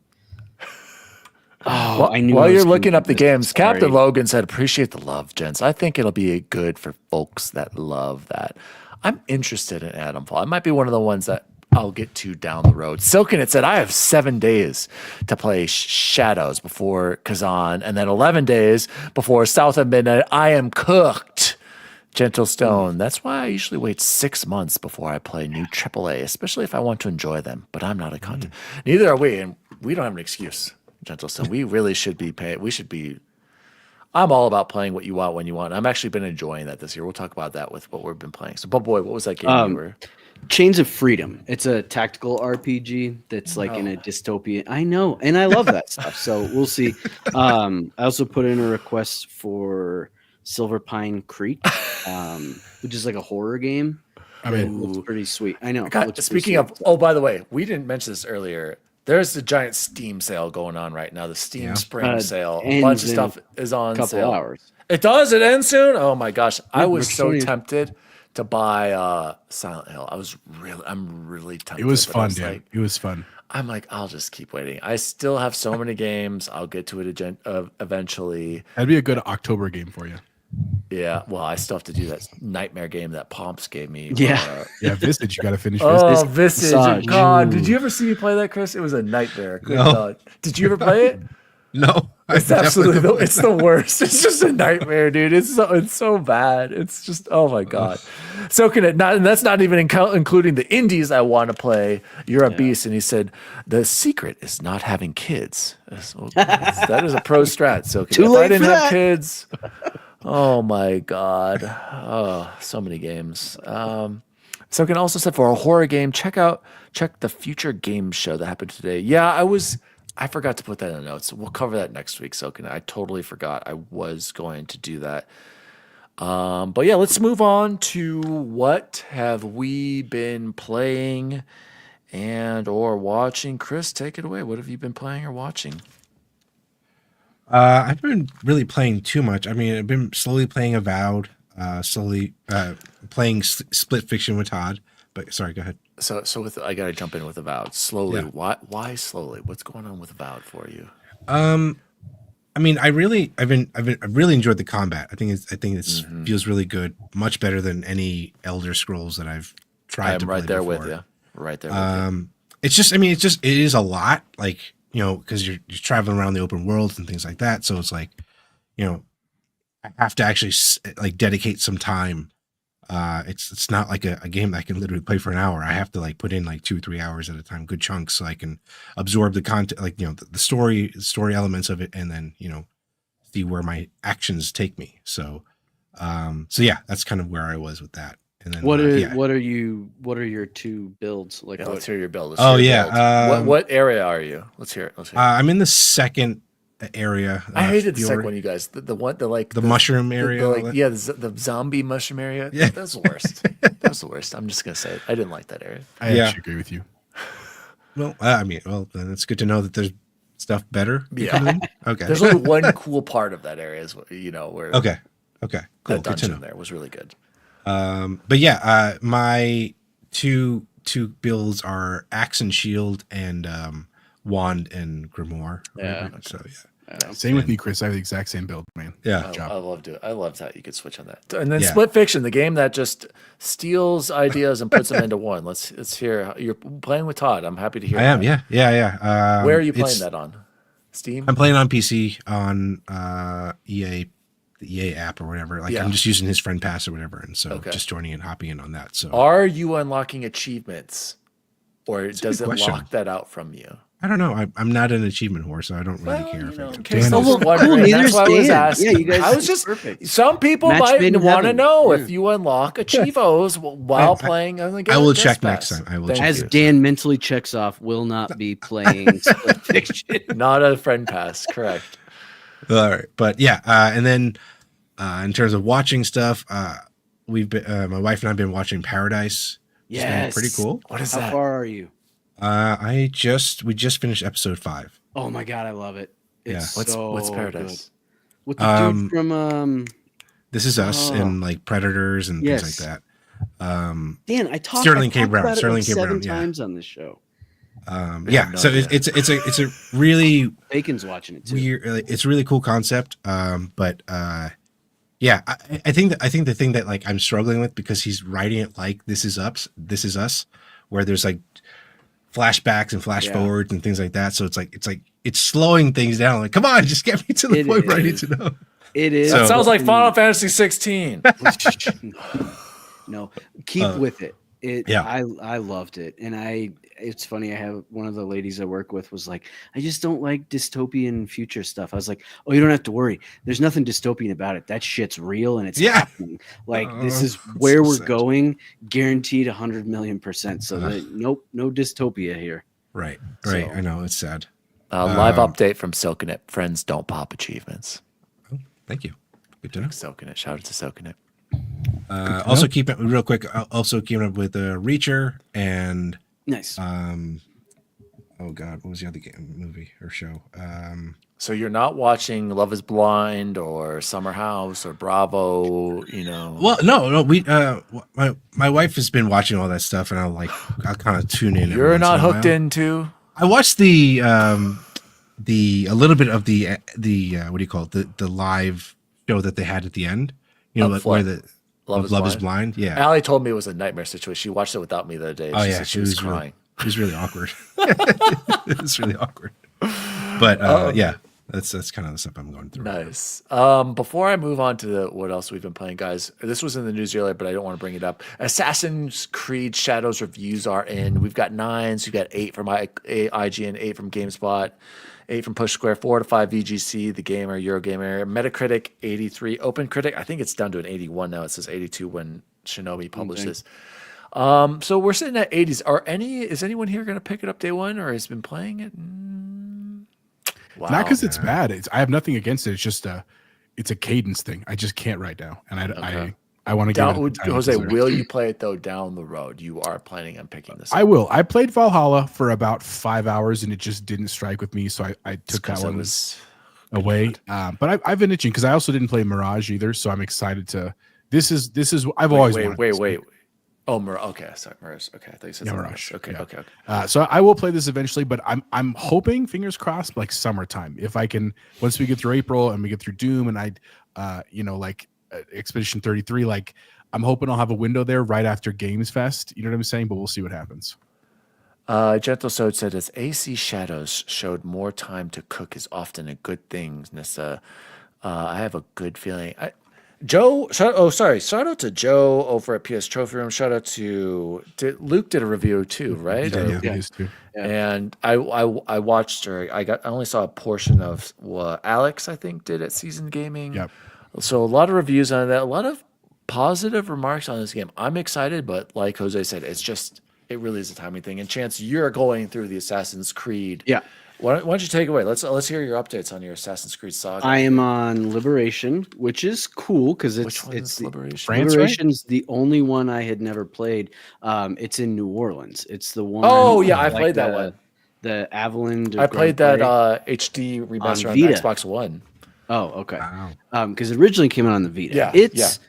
Oh, I knew. While I was you're gonna looking do up the this. games, Sorry. Captain Logan said, "Appreciate the love, gents. I think it'll be good for folks that love that." I'm interested in Adamfall. It might be one of the ones that I'll get to down the road. Silken, it said, I have 7 days to play Shadows before Kazan, and then 11 days before South of Midnight. I am cooked. Gentle Stone. That's why I usually wait 6 months before I play new AAA, especially if I want to enjoy them. But I'm not a content. Neither are we, and we don't have an excuse, Gentle Stone. We really should be paying. We should be. I'm all about playing what you want when you want. I've actually been enjoying that this year. We'll talk about that with what we've been playing. So, but boy, what was that game you were? Chains of Freedom. It's a tactical RPG that's like in a dystopian. I know, and I love that stuff. So we'll see. I also put in a request for Silver Pine Creek, which is like a horror game. I mean, it looks pretty sweet. I know. Speaking of, by the way, we didn't mention this earlier. There's a giant Steam sale going on right now. The Steam Spring sale. A bunch of stuff is on sale. Hours. It does. It ends soon. Oh my gosh! I was so tempted to buy Silent Hill. I'm really tempted. It was fun, dude. It was fun. I'm like, I'll just keep waiting. I still have so many games. I'll get to it eventually. That'd be a good October game for you. Yeah, well, I still have to do that nightmare game that Pomps gave me. Yeah, Visage. You got to finish. Oh, Visage. Visage! God, did you ever see me play that, Chris? It was a nightmare. Good God. Did you ever play it? No, it's absolutely it's the worst. It's just a nightmare, dude. It's so bad. It's just, oh my God. So can it not? And that's not even including the indies I want to play. You're a beast, and he said the secret is not having kids. That is a pro strat. So if I didn't have kids. Oh my God. Oh, so many games. So can also said for a horror game, check the Future Games show that happened today. Yeah, I forgot to put that in the notes. We'll cover that next week. So I totally forgot I was going to do that. But yeah, let's move on to what have we been playing and or watching. Chris, take it away. What have you been playing or watching? I've been really playing too much. I mean, I've been slowly playing Avowed, slowly playing Split Fiction with Todd. But sorry, go ahead. So I gotta jump in with Avowed slowly. Yeah. Why slowly? What's going on with Avowed for you? I mean, I've really enjoyed the combat. I think it feels really good, much better than any Elder Scrolls that I've tried to play before. Right there with you. It's just, I mean, it is a lot, like, you know, because you're traveling around the open worlds and things like that. So it's like, you know, I have to actually like dedicate some time. It's not like a game that I can literally play for an hour. I have to like put in like 2-3 hours at a time, good chunks, so I can absorb the content, like, you know, the story elements of it, and then, you know, see where my actions take me. So yeah, that's kind of where I was with that. And then what are your 2 builds like? Let's hear your build. What area are you? Let's hear it. I'm in the second area. I hated the fjord. second one, you guys. The one, the mushroom area. all that. yeah, the zombie mushroom area. Yeah. That was the worst. That was the worst. I'm just gonna say it. I didn't like that area. I Yeah. actually agree with you. Well, I mean, then it's good to know that there's stuff better. Yeah. coming. Okay. There's only one cool part of that area, is where Okay. Cool. that Good to dungeon know. there was really good. But yeah, my two builds are Axe and Shield and Wand and Grimoire. or Yeah. whatever. So yeah. Same with me, Chris. I have the exact same build, man. Yeah. job. I loved it. I loved how you could switch on that. And then Yeah. Split Fiction, the game that just steals ideas and puts them into one. Let's hear. You're playing with Todd. I'm happy to hear. I am. that. Yeah. Where are you playing it's- that on? Steam. I'm playing on PC on EA, the EA app or whatever. Like Yeah. I'm just using his friend pass or whatever, and so Okay. just joining and hopping in on that. So Are you unlocking achievements, or does good it question. lock that out from you? I don't know. I'm not an achievement whore, so I don't really care. you If know, I in do. case Dan someone's is- wondering, neither that's is why I was Dan. asking. Yeah, you guys I was are just perfect. Some people Match might made in want to heaven. know Yeah. if you unlock Achievos while playing. I will check next time. I will check. As Dan mentally checks off, will not be playing Split Fiction. Not a friend pass, correct? All right, but yeah, and then in terms of watching stuff, we've been my wife and I've been watching Paradise. It's been Yes. pretty cool. What is How that? far are you? We just finished episode 5. Oh my god, I love it. It's Yeah. What's so Paradise? good. With the dude from This is us Oh. and like Predators and Yes. things like that. Dan, I talked Sterling I K. talked Brown. about it Sterling like K. Brown, 7 yeah. times on this show. Yeah, no so idea. it's a really Bacon's watching it too. weird. It's a really cool concept. But yeah, I think the thing that like I'm struggling with, because he's writing it like This Is Us, where there's like flashbacks and flash Yeah. forwards and things like that. So it's slowing things down. Like, come on, just get me to the It point where I need is. to know. It is. So- That sounds like Final Fantasy 16. No, keep with it. Yeah. I loved it, and it's funny. I have one of the ladies I work with was like, I just don't like dystopian future stuff. I was like, oh, you don't have to worry. There's nothing dystopian about it. That shit's real and it's Yeah. happening. Like this is That's where so we're sad. going, guaranteed 100 million%. So nope, no dystopia here. Right. So- I know, it's sad. Live update from Silkenet. Friends don't pop achievements. Thank you. Good to know. Silkenet. Shout out to Silkenet. Also keep it real quick. Also keeping up with Reacher and Nice. oh god, what was the other movie or show? So you're not watching Love Is Blind or Summer House or Bravo, Well, no, we my wife has been watching all that stuff, and I'll kind of tune in. every You're once not in a hooked while. into. I watched the a little bit of the what do you call it, the live show that they had at the end. You know, Of where what? the Love Is is Blind. Yeah. Allie told me it was a nightmare situation. She watched it without me the other day. Oh She yeah, said she was really, crying. it was really awkward. It's really awkward. But yeah, that's kind of the stuff I'm going through. Nice. Before I move on to what else we've been playing, guys, this was in the news earlier, but I don't want to bring it up. Assassin's Creed Shadows reviews are in. We've got 9s. We've got 8 from IGN, 8 from GameSpot, 8 from Push Square, 4 to 5 VGC, The Gamer, Eurogamer, Metacritic 83, OpenCritic. I think it's down to an 81 now. It says 82 when Shinobi publishes. So we're sitting at 80s. Is anyone here going to pick it up day one, or has been playing it? Wow. Not because it's bad. I have nothing against it. It's just it's a cadence thing. I just can't right now, and I want to give it the time it Jose, deserves. will you play it though down the road? You are planning on picking this up. I will. I played Valhalla for about 5 hours, and it just didn't strike with me, so I took that one away. But I've been itching because I also didn't play Mirage either, so I'm excited to. This is I've always wanted this. Wait. Oh, okay. Sorry, Mirage. Okay, I thought you said Mirage. Okay, Yeah. okay. So I will play this eventually, but I'm hoping, fingers crossed, like summertime. If I can, once we get through April and we get through Doom and Expedition 33, like I'm hoping I'll have a window there right after Games Fest. You know what I'm saying? But we'll see what happens. Gentle Sode said, as AC Shadows showed more time to cook is often a good thing, Nissa. I have a good feeling. Shout out to Joe over at PS Trophy Room. Shout out to Luke did a review too, right? Yeah, he is too. And I watched her. I only saw a portion of what Alex, I think, did at Season Gaming. Yep. So a lot of reviews on that, a lot of positive remarks on this game. I'm excited, but like Jose said, it really is a timing thing. And Chance, you're going through the Assassin's Creed Why don't you take it away? Let's hear your updates on your Assassin's Creed Saga. I am on Liberation, which is cool because Which one is Liberation? France, Liberation's the only one I had never played. It's in New Orleans. It's the one. Oh yeah, I played that one. The Avalon. I played that HD remaster on Vita. Xbox One. Oh, okay. Wow. Because it originally came out on the Vita. Yeah, It's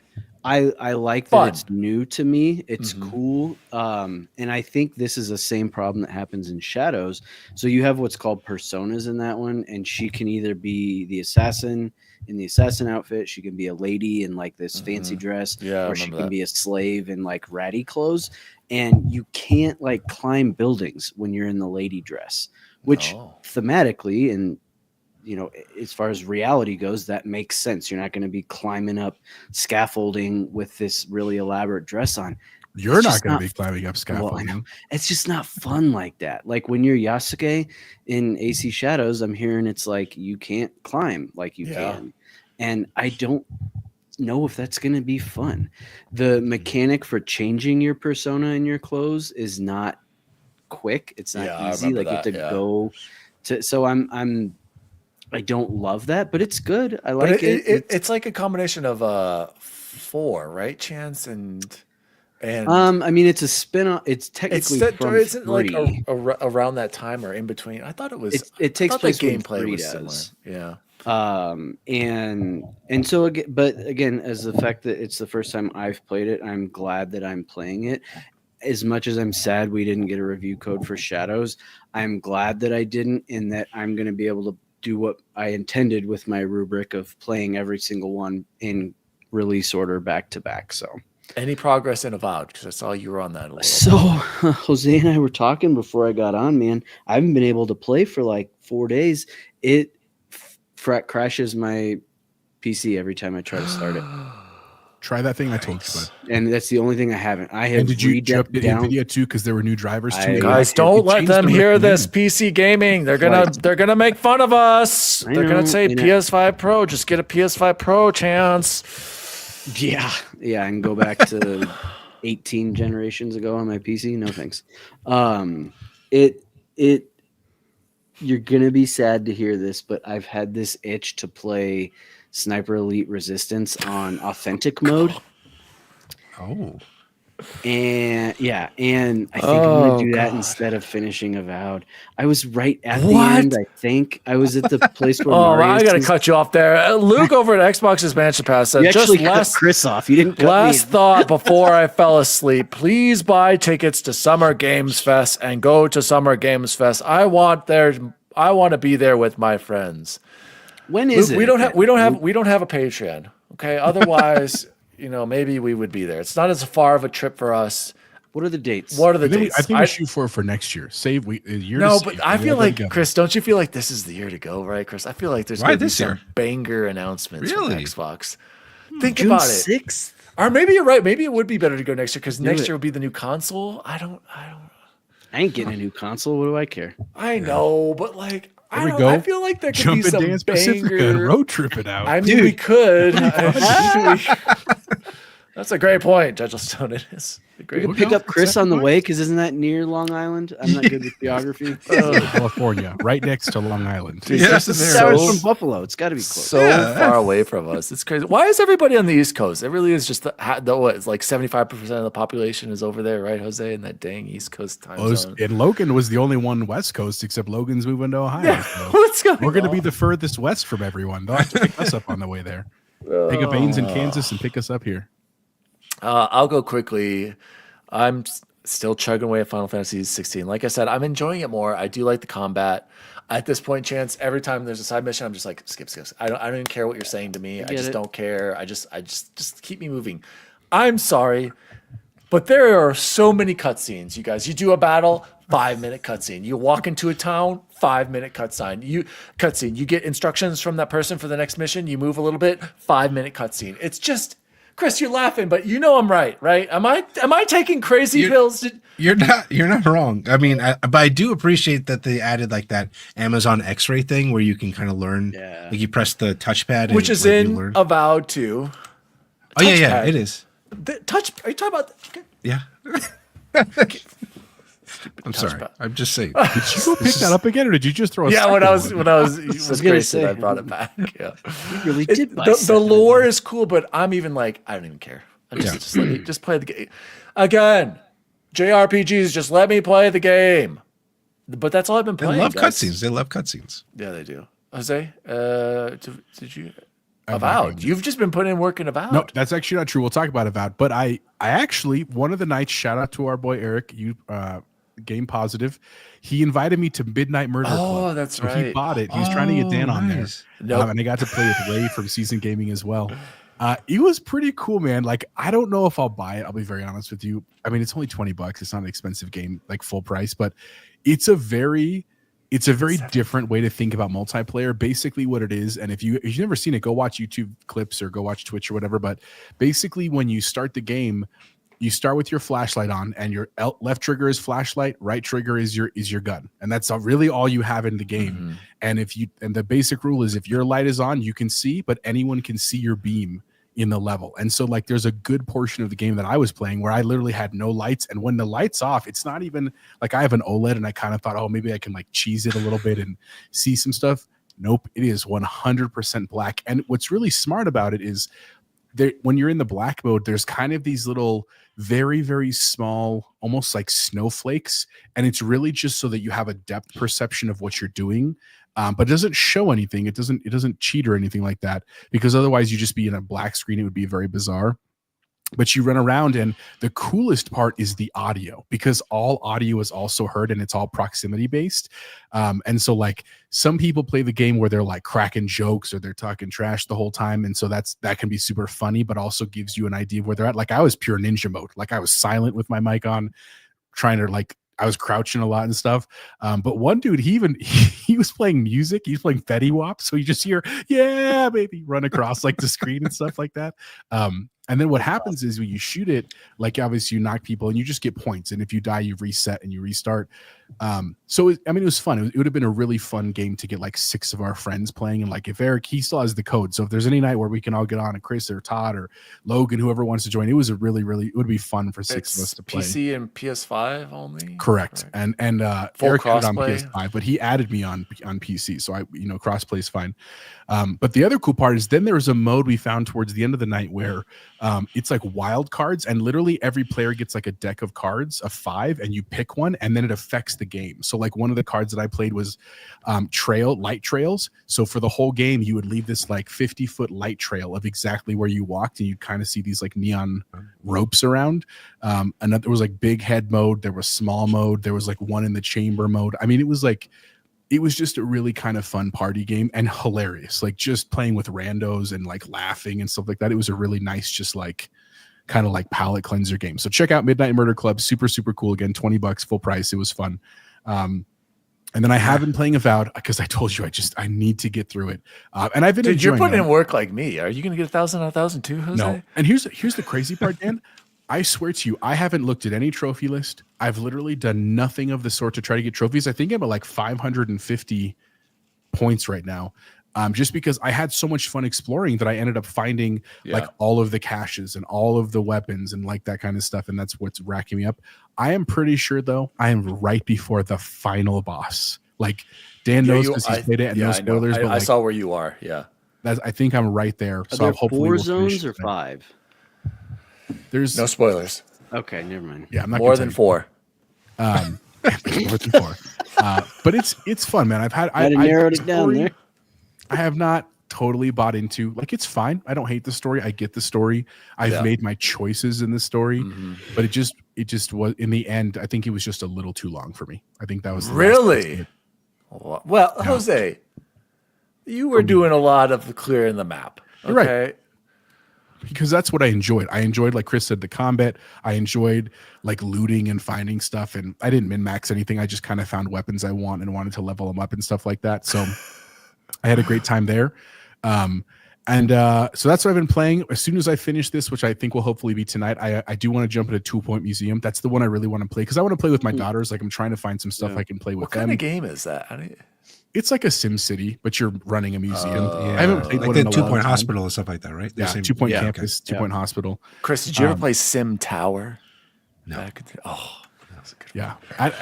I like Fun. that it's new to me. It's cool. And I think this is the same problem that happens in Shadows. So you have what's called personas in that one, and she can either be the assassin in the assassin outfit, she can be a lady in like this fancy dress, Yeah, I or she remember can that. be a slave in like ratty clothes. And you can't like climb buildings when you're in the lady dress, which No. thematically and as far as reality goes, that makes sense. You're not going to be climbing up scaffolding with this really elaborate dress on. You're It's not just going not- to be climbing up Well, I scaffolding. know. It's just not fun like that. Like when you're Yasuke in AC Shadows, I'm hearing it's like you can't climb like you Yeah. can. And I don't know if that's going to be fun. The mechanic for changing your persona and your clothes is not quick. It's not Yeah, I easy. remember Like you that, have to go to. So I don't love that, but it's good. I But like it. it's like a combination of 4, right? Chance and I mean, it's a spin-off. It's it's technically that, from or isn't three. like around that time or in between. I thought it was. It takes I thought place the when gameplay 3 was does. similar. Yeah. And so again, but again, as the fact that it's the first time I've played it, I'm glad that I'm playing it. As much as I'm sad we didn't get a review code for Shadows, I'm glad that I didn't, and that I'm going to be able to do what I intended with my rubric of playing every single one in release order back to back. So. Any progress in Avowed? Because I saw you were on that a little. So Jose and I were talking before I got on, man. I haven't been able to play for like 4 days. It crashes my PC every time I try to start it. Try that thing I told you about. And that's the only thing I haven't. I have And did you redone update the down. NVIDIA too? Because there were new drivers too. Guys, It don't let changed them the hear this recommend. PC gaming. They're gonna make fun of us. I They're gonna know, say and PS5 Pro. Just get a PS5 Pro, Chance. Yeah, and go back to 18 generations ago on my PC. No thanks. You're gonna be sad to hear this, but I've had this itch to play Sniper Elite Resistance on authentic mode. Oh, And I think I'm gonna do that instead of finishing Avowed. I was right at the What? end. I think I was at the place where Oh, Marius I gotta is- cut you off there. Luke over at Xbox's Mansion Pass said, You just actually cut last Chris off. You didn't cut last me. thought before I fell asleep. Please buy tickets to Summer Games Fest and go to Summer Games Fest. I want to be there with my friends. When is Luke, it? we don't have a Patreon. Okay, otherwise, maybe we would be there. It's not as far of a trip for us. What are the dates? What are the I think, dates? I think we shoot for next year. Save a year. No, to but save. I We feel let them like, go. Chris, don't you feel like this is the year to go, right, Chris? I feel like there's Why going to be this some year? banger announcements from Really? Xbox. Think June about it. 6th? Or maybe you're right. Maybe it would be better to go next year because next it. year would be the new console. I I ain't getting a new console. What do I care? know, but like, There we I go. feel like there could Jump be and some dance Pacifica and banger. road trip it out. I mean, we could. That's a great point, Judge Stone. It is a We great. could Look pick out up for Chris on the second way because isn't that near Long Island? I'm not good with geography. California, right next to Long Island. Dude, Yeah, this is Six hours so from Buffalo. It's got to be close. so far away from us. It's crazy. Why is everybody on the East Coast? It really is just what? It's like 75% of the population is over there, right, Jose? In that dang East Coast time zone. And Logan was the only one West Coast, except Logan's moving to Ohio. So What's going we're going to on? be the furthest west from everyone. They'll have to pick us up on the way there. Take up Ains in Kansas and pick us up here. I'll go quickly. I'm still chugging away at Final Fantasy 16. Like I said, I'm enjoying it more. I do like the combat. At this point, Chance, every time there's a side mission, I'm just like, skip. I don't even care what you're saying to me. I get just it. don't care. I just keep me moving. I'm sorry, but there are so many cutscenes, you guys. You do a battle, 5-minute cutscene. You walk into a town, 5-minute cutscene. You get instructions from that person for the next mission. You move a little bit, 5-minute cutscene. It's just, Chris, you're laughing, but I'm right? Am I taking crazy pills? you're not wrong. I mean, but I do appreciate that they added like that Amazon X-ray thing where you can kind of learn. Yeah. Like you press the touchpad, Which and, is like, you in learn. Avowed too. Oh yeah, touchpad. it is. The touch. Are you talking about? Yeah. I'm sorry. I'm just saying. Did you go pick that up again, or did you just throw? Yeah, when I was with gonna Grayson, say, I brought it back. Yeah, You really did buy the seven. lore is cool, but I'm even like, I don't even care. Just let me just play the game again. JRPGs, just let me play the game. But that's all I've been They playing. love guys. cutscenes. They love cutscenes. Yeah, they do. Jose, did you? Avowed. You've just been putting in work in Avowed. No, that's actually not true. We'll talk about Avowed. But I actually, one of the nights, shout out to our boy Eric, you Game Positive. He invited me to Midnight Murder Club. Oh, that's so right. He bought it. He was trying to get Dan on there. Nope. And I got to play with Ray from Season Gaming as well. It was pretty cool, man. Like, I don't know if I'll buy it. I'll be very honest with you. I mean, it's only $20. It's not an expensive game, like full price, but it's a very different way to think about multiplayer. Basically what it is, and if you've never seen it, go watch YouTube clips or go watch Twitch or whatever. But basically when you start the game, you start with your flashlight on, and your left trigger is flashlight, right trigger is your gun. And that's really all you have in the game. Mm-hmm. And the basic rule is if your light is on, you can see, but anyone can see your beam in the level. And so like there's a good portion of the game that I was playing where I literally had no lights, and when the light's off, it's not even like I have an OLED and I kind of thought, oh, maybe I can like cheese it a little bit and see some stuff. Nope, it is 100% black. And what's really smart about it is when you're in the black mode, there's kind of these little very, very small, almost like snowflakes, and it's really just so that you have a depth perception of what you're doing. But it doesn't show anything. It doesn't cheat or anything like that, because otherwise you just be in a black screen. It would be very bizarre. But you run around, and the coolest part is the audio, because all audio is also heard, and it's all proximity based. And so like some people play the game where they're like cracking jokes or they're talking trash the whole time. And so that can be super funny, but also gives you an idea of where they're at. Like I was pure ninja mode. Like I was silent with my mic on, trying to like, I was crouching a lot and stuff. But one dude, he was playing music. He was playing Fetty Wap. So you just hear, yeah, baby, run across like the screen and stuff like that. And then what happens is when you shoot it, like obviously you knock people and you just get points. And if you die, you reset and you restart. It was fun. It would have been a really fun game to get like 6 of our friends playing. And like if Eric, he still has the code. So if there's any night where we can all get on, and Chris or Todd or Logan, whoever wants to join, it was it would be fun for 6 of us to play. PC and PS5 only? Correct. Right. And Full Eric had it on crossplay? PS5, but he added me on PC. So crossplay is fine. But the other cool part is then there was a mode we found towards the end of the night where it's like wild cards, and literally every player gets like a deck of cards of 5, and you pick one, and then it affects the game. So like one of the cards that I played was light trails. So for the whole game, you would leave this like 50-foot light trail of exactly where you walked, and you'd kind of see these like neon ropes around. And there was like big head mode, there was small mode, there was like one in the chamber mode. I mean, it was just a really kind of fun party game and hilarious, like just playing with randos and like laughing and stuff like that. It was a really nice, just like kind of like palate cleanser game. So check out Midnight Murder Club. Super, super cool. Again, $20 full price. It was fun. And then I have been playing Avowed because I told you I need to get through it. And I've been Dude, you're enjoying putting it. in work like me. Are you going to get 1,000 out of 1,000 too, Jose? No. And here's the crazy part, Dan. I swear to you, I haven't looked at any trophy list. I've literally done nothing of the sort to try to get trophies. I think I'm at like 550 points right now. Just because I had so much fun exploring that I ended up finding like all of the caches and all of the weapons and like that kind of stuff. And that's what's racking me up. I am pretty sure though, I am right before the final boss. Like Dan knows because he's played it, and no spoilers. I saw where you are. Yeah. I think I'm right there. Are So there hopefully 4 we'll zones or finish 5? There's No spoilers. Okay, never mind. Yeah, I'm not More gonna than tell you. 4. More than 4. But it's fun, man. I narrowed it down there. I have not totally bought into, like, it's fine. I don't hate the story. I get the story. I've made my choices in the story, but it just was, in the end, I think it was just a little too long for me. I think that was the last Really? Well, Jose, you were doing a lot of clearing the map. Okay. You're right. Because that's what I enjoyed. I enjoyed, like Chris said, the combat. I enjoyed like looting and finding stuff, and I didn't min-max anything. I just kind of found weapons I want and wanted to level them up and stuff like that. So I had a great time there. So that's what I've been playing. As soon as I finish this, which I think will hopefully be tonight, I do want to jump into 2 Point Museum. That's the one I really want to play because I want to play with my daughters. Like I'm trying to find some stuff I can play with What them. kind of game is that? It's like a Sim City, but you're running a museum. Yeah. I haven't played like one the in a 2 long Point time. Hospital and stuff like that, right? Yeah, Same- 2 Point yeah, Campus, okay. 2 Point Hospital. Chris, did you ever play Sim Tower? No. Yeah.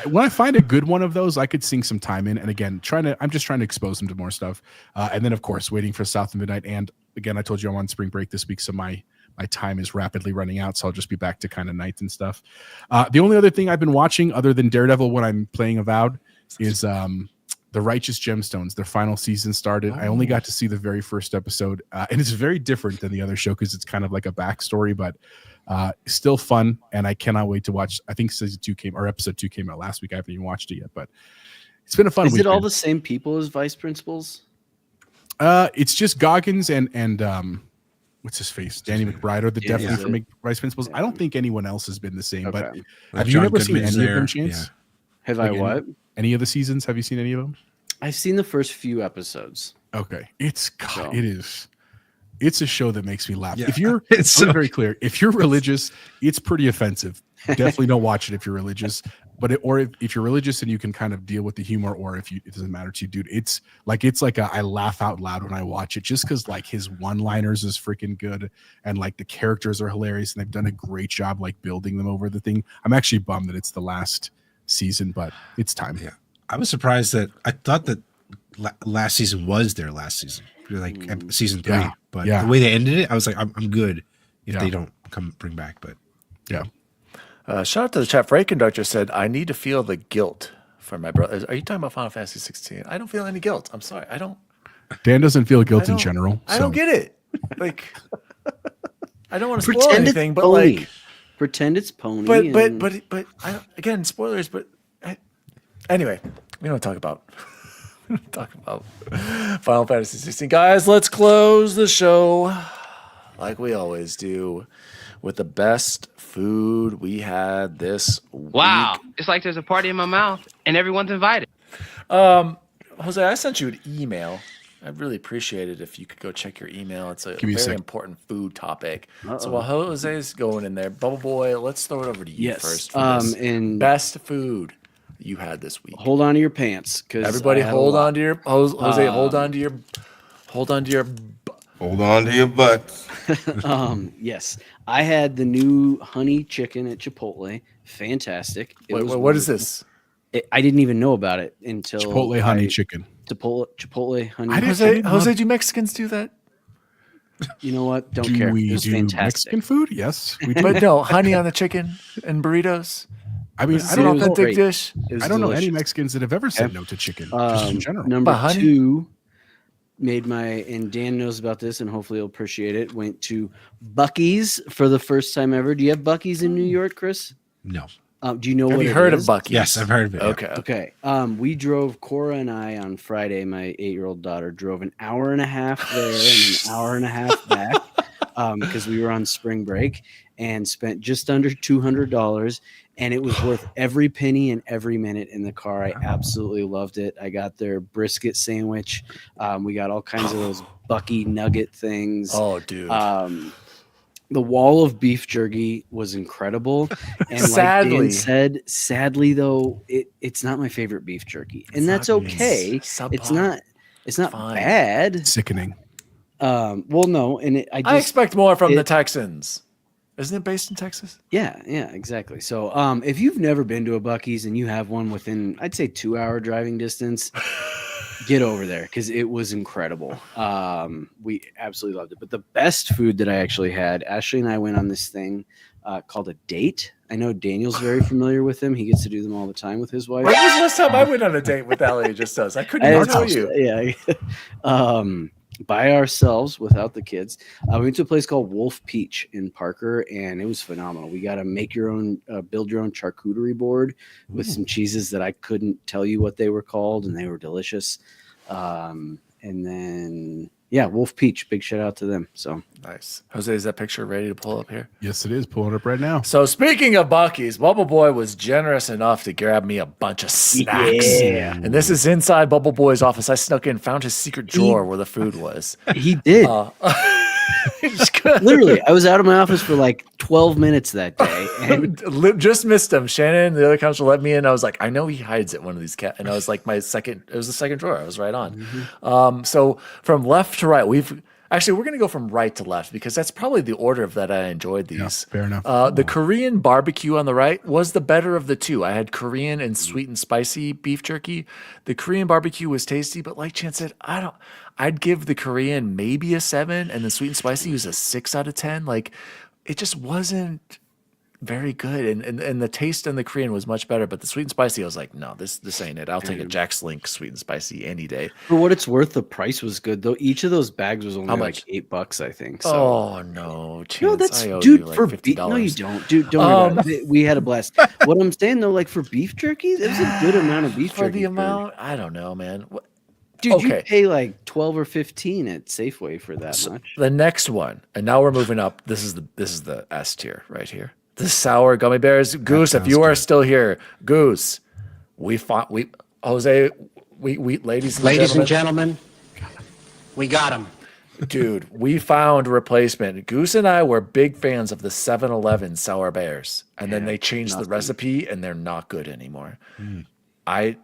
When I find a good one of those, I could sink some time in. And again, I'm just trying to expose them to more stuff. And then, of course, waiting for South of Midnight. And again, I told you I'm on spring break this week, so my time is rapidly running out. So I'll just be back to kind of night and stuff. The only other thing I've been watching other than Daredevil when I'm playing Avowed is The Righteous Gemstones. Their final season started. I only got to see the very first episode. And it's very different than the other show because it's kind of like a backstory, but still fun. And I cannot wait to watch. I think episode 2 came out last week. I haven't even watched it yet, but it's been a fun weekend. Is it all the same people as vice principals? It's just Goggins and what's his face? Danny McBride are definitely from vice principals. I don't think anyone else has been the same, but have you never seen any of them, Chance? Yeah. Have I what? Any of the seasons? Have you seen any of them? I've seen the first few episodes. Okay. It's a show that makes me laugh. Yeah. If you're very clear, if you're religious, it's pretty offensive. Definitely don't watch it if you're religious. But if you're religious and you can kind of deal with the humor, or it doesn't matter to you, dude, it's like I laugh out loud when I watch it just because like his one-liners is freaking good and like the characters are hilarious and they've done a great job like building them over the thing. I'm actually bummed that it's the last season, but it's time. Yeah, I was surprised that I thought that last season was their last season, like season 3. Yeah. But Yeah. the way they ended it, I was like, I'm good if they don't bring back. But yeah. Shout out to the chat. Freight Conductor said, I need to feel the guilt for my brother. Are you talking about Final Fantasy 16? I don't feel any guilt. I'm sorry. I don't. Dan doesn't feel guilt in general. I don't get it. Like, I don't want to spoil Pretend anything, it's but pony. like, Pretend it's pony. but I don't, again, spoilers. But anyway, we don't talk about Final Fantasy 16, guys. Let's close the show like we always do with the best food we had this week. Wow, it's like there's a party in my mouth and everyone's invited. Jose, I sent you an email. I'd really appreciate it if you could go check your email. It's a very important food topic. So while Jose's going in there, Bubble Boy, let's throw it over to you first. For this and best food you had this week. hold on to your pants, because Everybody, hold on to your Jose. Hold on to your Hold on to your butts. Yes, I had the new honey chicken at Chipotle. Fantastic. Wait, what is this? I didn't even know about it until Chipotle honey chicken. Chipotle honey. Jose, do Mexicans do that? You know what? Don't Do care. It we was do fantastic. Mexican food? Yes, we do. But no, honey on the chicken and burritos. I mean, This I is an don't know. authentic great. dish. It was I don't know any delicious. Mexicans that have ever said no to chicken, just in general. Number But honey? 2 and Dan knows about this and hopefully he'll appreciate it. Went to Buc-ee's for the first time ever. Do you have Buc-ee's in New York, Chris? no. Do you know Have what you it heard is? of Buc-ee's? Yes, I've heard of it. Okay. Okay. We drove, Cora and I, on Friday, my 8-year-old daughter drove an hour and a half there and an hour and a half back because we were on spring break and spent just under $200. And it was worth every penny and every minute in the car. I absolutely loved it. I got their brisket sandwich. We got all kinds of those Buc-ee nugget things. Oh, dude. The wall of beef jerky was incredible. And like Dan said, sadly though, it's not my favorite beef jerky. And that's okay. It's not Fine. bad. Sickening. Well, no, and I expect more from the Texans. Isn't it based in Texas? Yeah, exactly. So if you've never been to a Buc-ee's and you have one within, I'd say 2-hour driving distance, get over there because it was incredible. We absolutely loved it. But the best food that I actually had, Ashley and I went on this thing called a date. I know Daniel's very familiar with them. He gets to do them all the time with his wife. When was the last time I went on a date with Ellie? Just us. I couldn't even tell you. Yeah. By ourselves without the kids. We went to a place called Wolf Peach in Parker, and it was phenomenal. We got to make your own, build your own charcuterie board with some cheeses that I couldn't tell you what they were called, and they were delicious. And then, Wolf Peach, big shout out to them. So nice. Jose, is that picture ready to pull up here? Yes, it is. Pulling up right now. So speaking of Buc-ee's, Bubble Boy was generous enough to grab me a bunch of snacks. Yeah. And this is inside Bubble Boy's office. I snuck in, found his secret drawer where the food was. He did. Literally, I was out of my office for like 12 minutes that day. And just missed him. Shannon, the other counselor, let me in. I was like, I know he hides at one of these cats. And I was like, it was the second drawer. I was right on. So from left to right, Actually, we're going to go from right to left because that's probably the order of that I enjoyed these. Yeah, fair enough. The Korean barbecue on the right was the better of the two. I had Korean and sweet and spicy beef jerky. The Korean barbecue was tasty, but like Chance said, I'd give the Korean maybe a 7 and the sweet and spicy was a 6 out of 10. Like it just wasn't very good, and the taste in the Korean was much better, but the sweet and spicy, I was like, no, this ain't it. I'll take a Jack's Link sweet and spicy any day. For what it's worth, the price was good though. Each of those bags was only How like much? $8, I think. So. Oh no, Chance, No, that's I owe dude you like for $50. no, you don't, dude. Don't worry about it. We had a blast. What I'm saying though, like for beef jerkies, it was a good amount of beef for jerky the amount. I don't know, man. Dude, you Okay. pay like 12 or 15 at Safeway for that much. The next one, and now we're moving up. This is the S tier right here. The sour gummy bears. Goose, if you are still here, Goose, Jose, ladies and gentlemen, we got him. dude, we found a replacement. Goose and I were big fans of the 7-Eleven sour bears, and then they changed the recipe, and they're not good anymore. I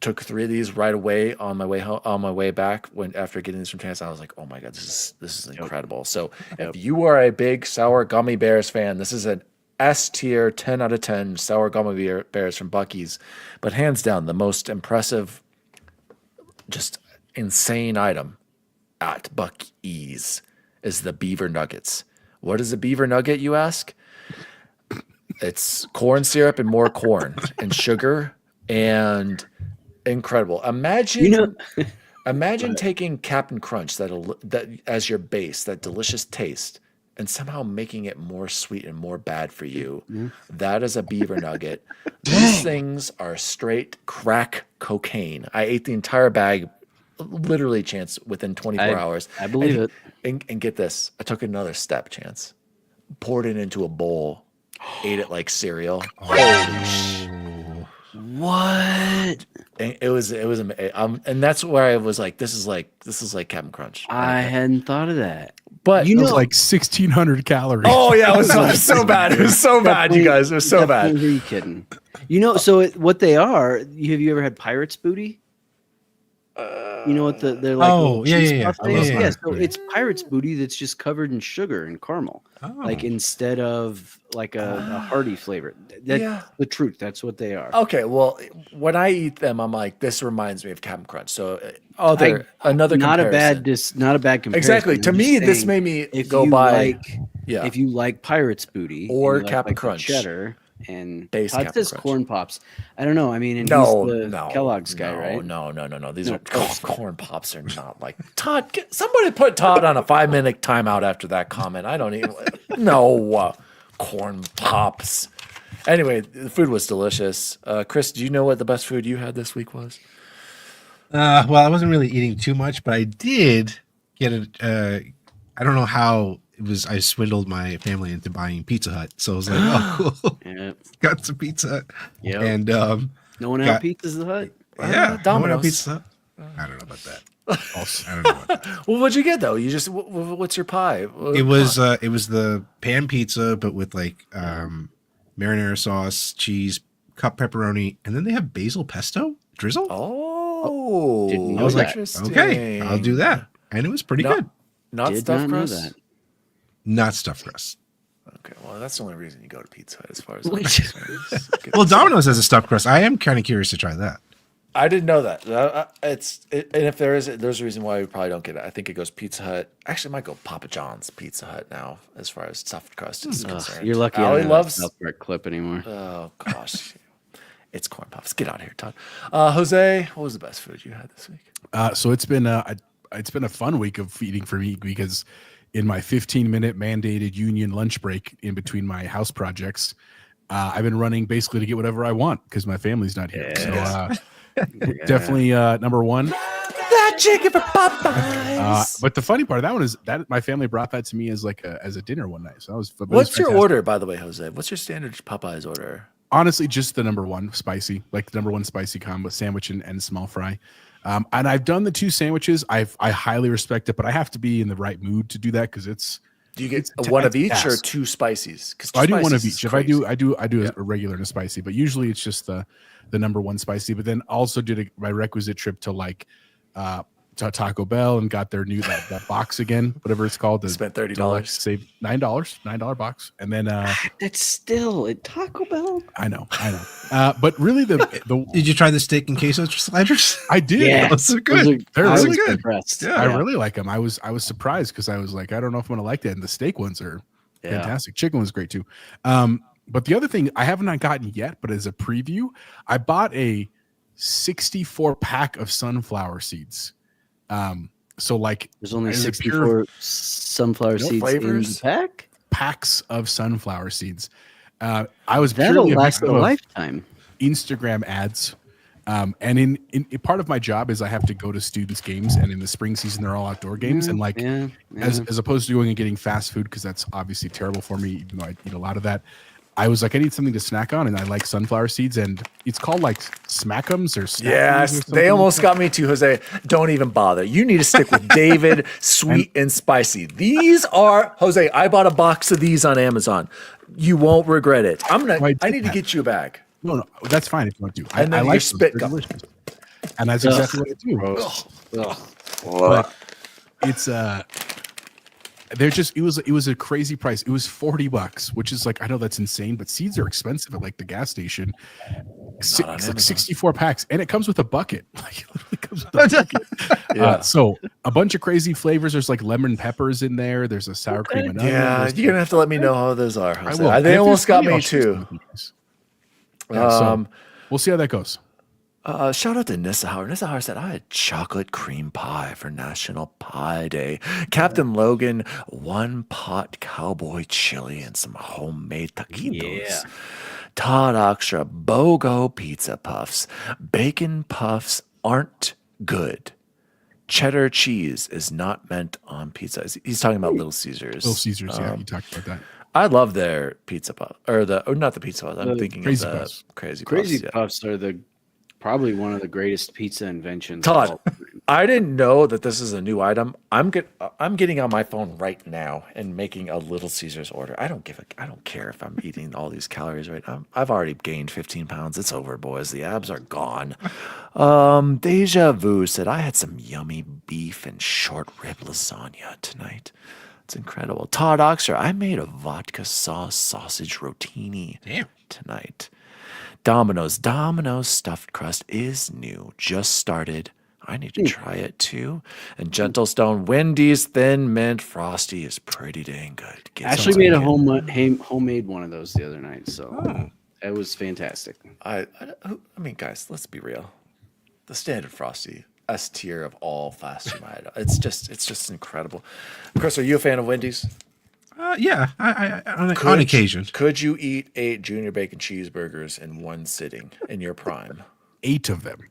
took 3 of these right away on my way home, on my way back after getting these from Chance. I was like, oh my god, this is incredible. So if you are a big sour gummy bears fan, this is an S tier 10 out of 10 sour gummy bears from Buc-ee's, but hands down the most impressive, just insane item at Buc-ee's is the beaver nuggets. What is a beaver nugget, you ask? It's corn syrup and more corn and sugar and incredible. Imagine taking Captain Crunch that as your base, that delicious taste, and somehow making it more sweet and more bad for you. That is a beaver nugget. These things are straight crack cocaine. I ate the entire bag, literally, Chance, within 24 hours. I believe it. And get this, I took another step, Chance. Poured it into a bowl, ate it like cereal. Holy shit. What? And it was and that's where I was like, this is like Captain Crunch. I hadn't thought of that. But It was like 1,600 calories. oh yeah, it was so bad. It was so bad, you guys. It was so bad. Are you kidding? So what they are? Have you ever had Pirate's Booty? You know what they're like? Oh, yeah. Yeah. So it's Pirate's Booty that's just covered in sugar and caramel, like instead of like a hearty flavor. That's the truth. That's what they are. Okay, well, when I eat them, I'm like, this reminds me of Captain Crunch. So another not comparison. not a bad comparison. Exactly. To I'm me, just this saying, made me if go you by. If you like Pirate's Booty or and you Captain like Crunch, cheddar. And Base Todd Captain says Crunch. corn pops. I don't know. I mean, and No, he's the Kellogg's guy, right? No. These are corn pops are not like Todd. Somebody put Todd on a 5-minute timeout after that comment. I don't even corn pops. Anyway, the food was delicious. Chris, do you know what the best food you had this week was? Well, I wasn't really eating too much, but I did get I don't know how it was. I swindled my family into buying Pizza Hut, so I was like, "Oh, cool, got some Pizza Hut." Yeah, and no one out Pizza Hut. Yeah, Domino's. no one out Pizza Hut. I don't know about that. I don't know about that. Well, what'd you get though? You just what's your pie? It was the pan pizza, but with like marinara sauce, cheese, cup pepperoni, and then they have basil pesto drizzle. Oh, didn't know I was like, interesting. okay, I'll do that, and it was pretty good. Not stuffed crust. Not stuffed crust. Okay, well, that's the only reason you go to Pizza Hut, as far as I'm concerned. Well, Domino's has a stuffed crust. I am kind of curious to try that. I didn't know that. And if there's a reason why we probably don't get it. I think it goes Pizza Hut. Actually, it might go Papa John's Pizza Hut now, as far as stuffed crust is concerned. You're lucky. I don't have a South Park clip anymore. Oh gosh, it's corn pops. Get out of here, Todd. Jose, what was the best food you had this week? So it's been a fun week of eating for me because in my 15-minute mandated union lunch break in between my house projects, I've been running basically to get whatever I want because my family's not here. So definitely number one. That chicken for Popeyes. But the funny part of that one is that my family brought that to me as a dinner one night. So that was. What's your order, by the way, Jose? What's your standard Popeyes order? Honestly, just the number one spicy, like the number one spicy combo sandwich and small fry. And I've done the 2 sandwiches. I highly respect it, but I have to be in the right mood to do that because it's. Do you get one of each or 2 spices? Because I do one of each. If I do a regular and a spicy, but usually it's just the number one spicy. But then also did my requisite trip to like to Taco Bell and got their new that box again, whatever it's called. Spent $30, save $9 box, and then that's still at Taco Bell. I know. But really, the did you try the steak and queso sliders? I did. Yeah, those are good. They're really good. Yeah. I really like them. I was surprised because I was like, I don't know if I'm gonna like that. And the steak ones are fantastic. Chicken was great too. But the other thing I have not gotten yet, but as a preview, I bought a 64 pack of sunflower seeds. So like there's only 64 sunflower seeds flavors? In the pack? Packs of sunflower seeds. I was that'll last a lifetime. Instagram ads. And in part of my job is I have to go to students' games, and in the spring season they're all outdoor games, and like as opposed to going and getting fast food, because that's obviously terrible for me, even though I eat a lot of that. I was like, I need something to snack on, and I like sunflower seeds, and it's called like Smackums or Snackums they almost got me too, Jose. Don't even bother. You need to stick with David, sweet and spicy. These are Jose. I bought a box of these on Amazon. You won't regret it. I need to get you a bag. No, that's fine if you want to. And then like spit gum. And that's exactly what I do. But it's it was a crazy price. It was $40, which is like, I know that's insane, but seeds are expensive at like the gas station. Like 64 packs, and it comes with a bucket. Like it literally comes with a bucket. So a bunch of crazy flavors. There's like lemon peppers in there. There's a sour cream and onion. Yeah, you're gonna have to let me know how those are. I will. They almost got me too. So we'll see how that goes. Shout out to Nissahar. Nissahar said, I had chocolate cream pie for National Pie Day. Captain Logan, 1 pot cowboy chili and some homemade taquitos. Yeah. Todd Oxtra, BOGO pizza puffs. Bacon puffs aren't good. Cheddar cheese is not meant on pizza. He's talking about Little Caesars. Little Caesars, yeah, you talked about that. I love their pizza puff, or not the pizza puffs. I'm thinking Crazy of the Puffs. Crazy Puffs are probably one of the greatest pizza inventions. Todd, I didn't know that this is a new item. I'm getting on my phone right now and making a Little Caesars order. I don't care if I'm eating all these calories right now. I've already gained 15 pounds. It's over, boys. The abs are gone. Deja Vu said, I had some yummy beef and short rib lasagna tonight. It's incredible. Todd Oxer, I made a vodka sauce sausage rotini tonight. Domino's stuffed crust is new. Just started. I need to try it too. And Gentle Stone, Wendy's Thin Mint Frosty is pretty dang good. Ashley made a homemade one of those the other night, so it was fantastic. I mean, guys, let's be real. The standard Frosty, S tier of all fast food items. It's just incredible. Chris, are you a fan of Wendy's? Yeah, on occasion. Could you eat 8 junior bacon cheeseburgers in one sitting in your prime? 8 of them.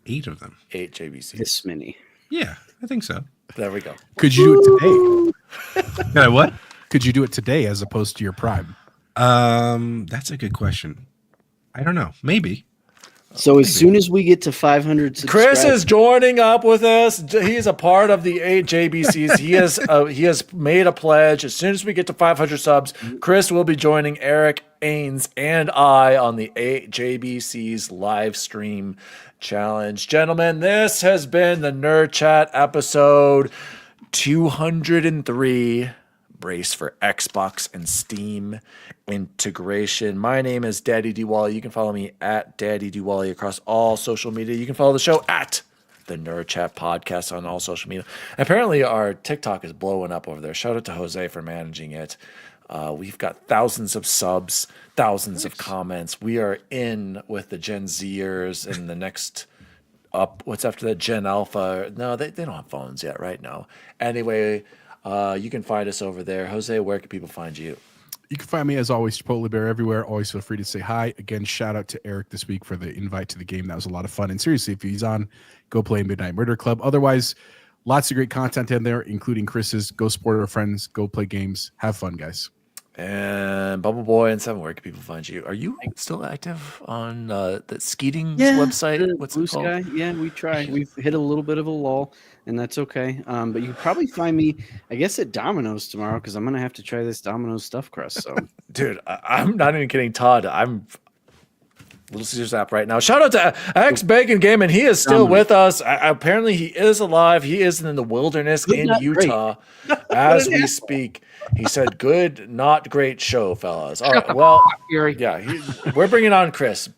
8 of them. 8 JBCs. This many. Yeah, I think so. There we go. Could you do it today? What? Could you do it today as opposed to your prime? That's a good question. I don't know. Maybe. So as soon as we get to 500 subscribers, Chris is joining up with us. He's a part of the 8 JBCs. He has made a pledge. As soon as we get to 500 subs, Chris will be joining Eric Ains and I on the 8 JBCs live stream challenge. Gentlemen, this has been the Nerd Chat episode 203. Brace for Xbox and Steam integration. My name is Daddy D Wally. You can follow me at Daddy D Wally across all social media. You can follow the show at the Nerd Chat Podcast on all social media. Apparently, our TikTok is blowing up over there. Shout out to Jose for managing it. We've got thousands of subs, thousands of comments. We are in with the Gen Zers and the next up. What's after that? Gen Alpha. No, they don't have phones yet, right? No. Anyway, you can find us over there. Jose, where can people find you? You can find me, as always, Chipotle Bear everywhere. Always feel free to say hi. Again, shout out to Eric this week for the invite to the game. That was a lot of fun. And seriously, if he's on, go play Midnight Murder Club. Otherwise, lots of great content in there, including Chris's. Go support our friends. Go play games. Have fun, guys. And Bubble Boy and Seven, where can people find you? Are you still active on the Skeeting's website? What's Blue it called? Sky? Yeah, we try. We've hit a little bit of a lull, and that's okay. But you can probably find me, I guess, at Domino's tomorrow, because I'm gonna have to try this Domino's stuffed crust. So, dude, I'm not even kidding, Todd. Little Caesars app right now. Shout out to X Bacon Game, and he is still with us. Apparently, he is alive. He is in the wilderness in Utah as we speak. He said, "Good, not great show, fellas." All right, well, yeah, we're bringing on Chris.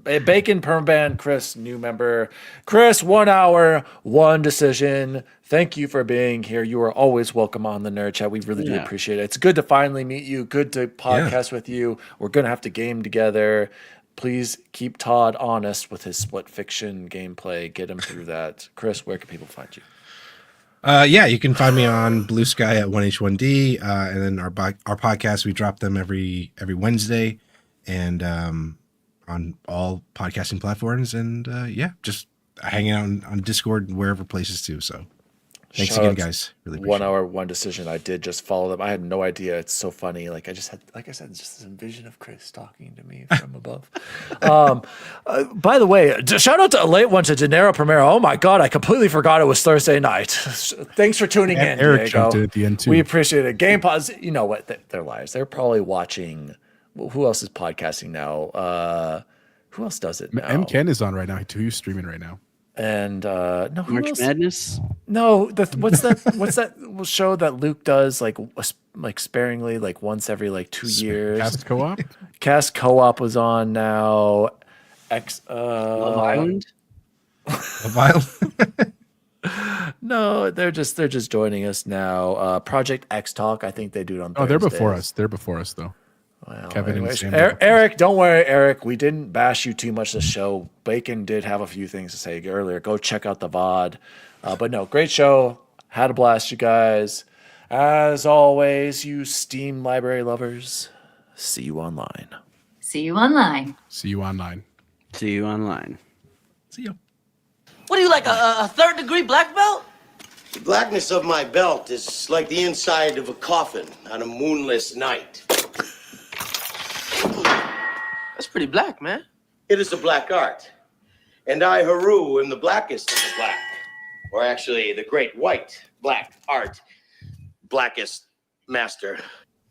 Bacon Permaban, Chris, new member. Chris, 1 hour, 1 decision. Thank you for being here. You are always welcome on the Nerd Chat. We really do appreciate it. It's good to finally meet you. Good to podcast with you. We're going to have to game together. Please keep Todd honest with his split fiction gameplay. Get him through that. Chris, where can people find you? Yeah, you can find me on Blue Sky at 1H1D, and then our podcast, we drop them every Wednesday, and on all podcasting platforms, and just hanging out on Discord and wherever places too. So thanks again, guys. Really appreciate 1 hour, 1 decision. I did just follow them. I had no idea. It's so funny. Like I said, just this vision of Chris talking to me from above. By the way, shout out to a late one to Dinero Primero. Oh my God, I completely forgot it was Thursday night. Thanks for tuning in, Eric Diego. jumped in at the end too. We appreciate it. Game Pause. You know what? They're liars. They're probably watching. Who else is podcasting now? Who else does it now? M. Ken is on right now. He's streaming right now. And no, who March else? Madness. No, what's that show that Luke does like sparingly, like once every like 2 years? Cast Co-op. Cast Co-op was on now. Love Island. Love Island. No, they're just joining us now. Project X Talk. I think they do it on. Oh, they're before Thursdays. us. They're before us though. Well, Kevin anyways, and Sam. Eric, don't worry, Eric. We didn't bash you too much this show. Bacon did have a few things to say earlier. Go check out the VOD. But no, great show. Had a blast, you guys. As always, you Steam library lovers. See you online. See you online. See you online. See you online. See you. What are you, like a third-degree black belt? The blackness of my belt is like the inside of a coffin on a moonless night. That's pretty black, man. It is a black art. And I, Haru, am the blackest of the black. Or actually, the great white black art. Blackest master.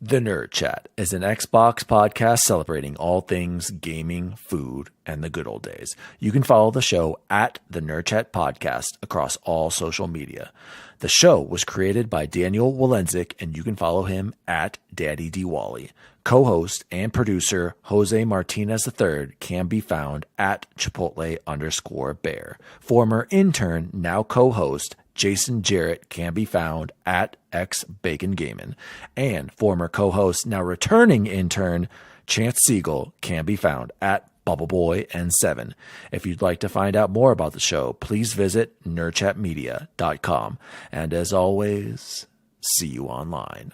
The Nerd Chat is an Xbox podcast celebrating all things gaming, food, and the good old days. You can follow the show at the Nerd Chat Podcast across all social media. The show was created by Daniel Walenzik, and you can follow him at Daddy Diwali. Co-host and producer Jose Martinez III can be found at Chipotle_bear. Former intern, now co-host Jason Jarrett can be found at XBaconGamin. And former co-host, now returning intern Chance Siegel can be found at BubbleBoyN7. If you'd like to find out more about the show, please visit nerdchatmedia.com. And as always, see you online.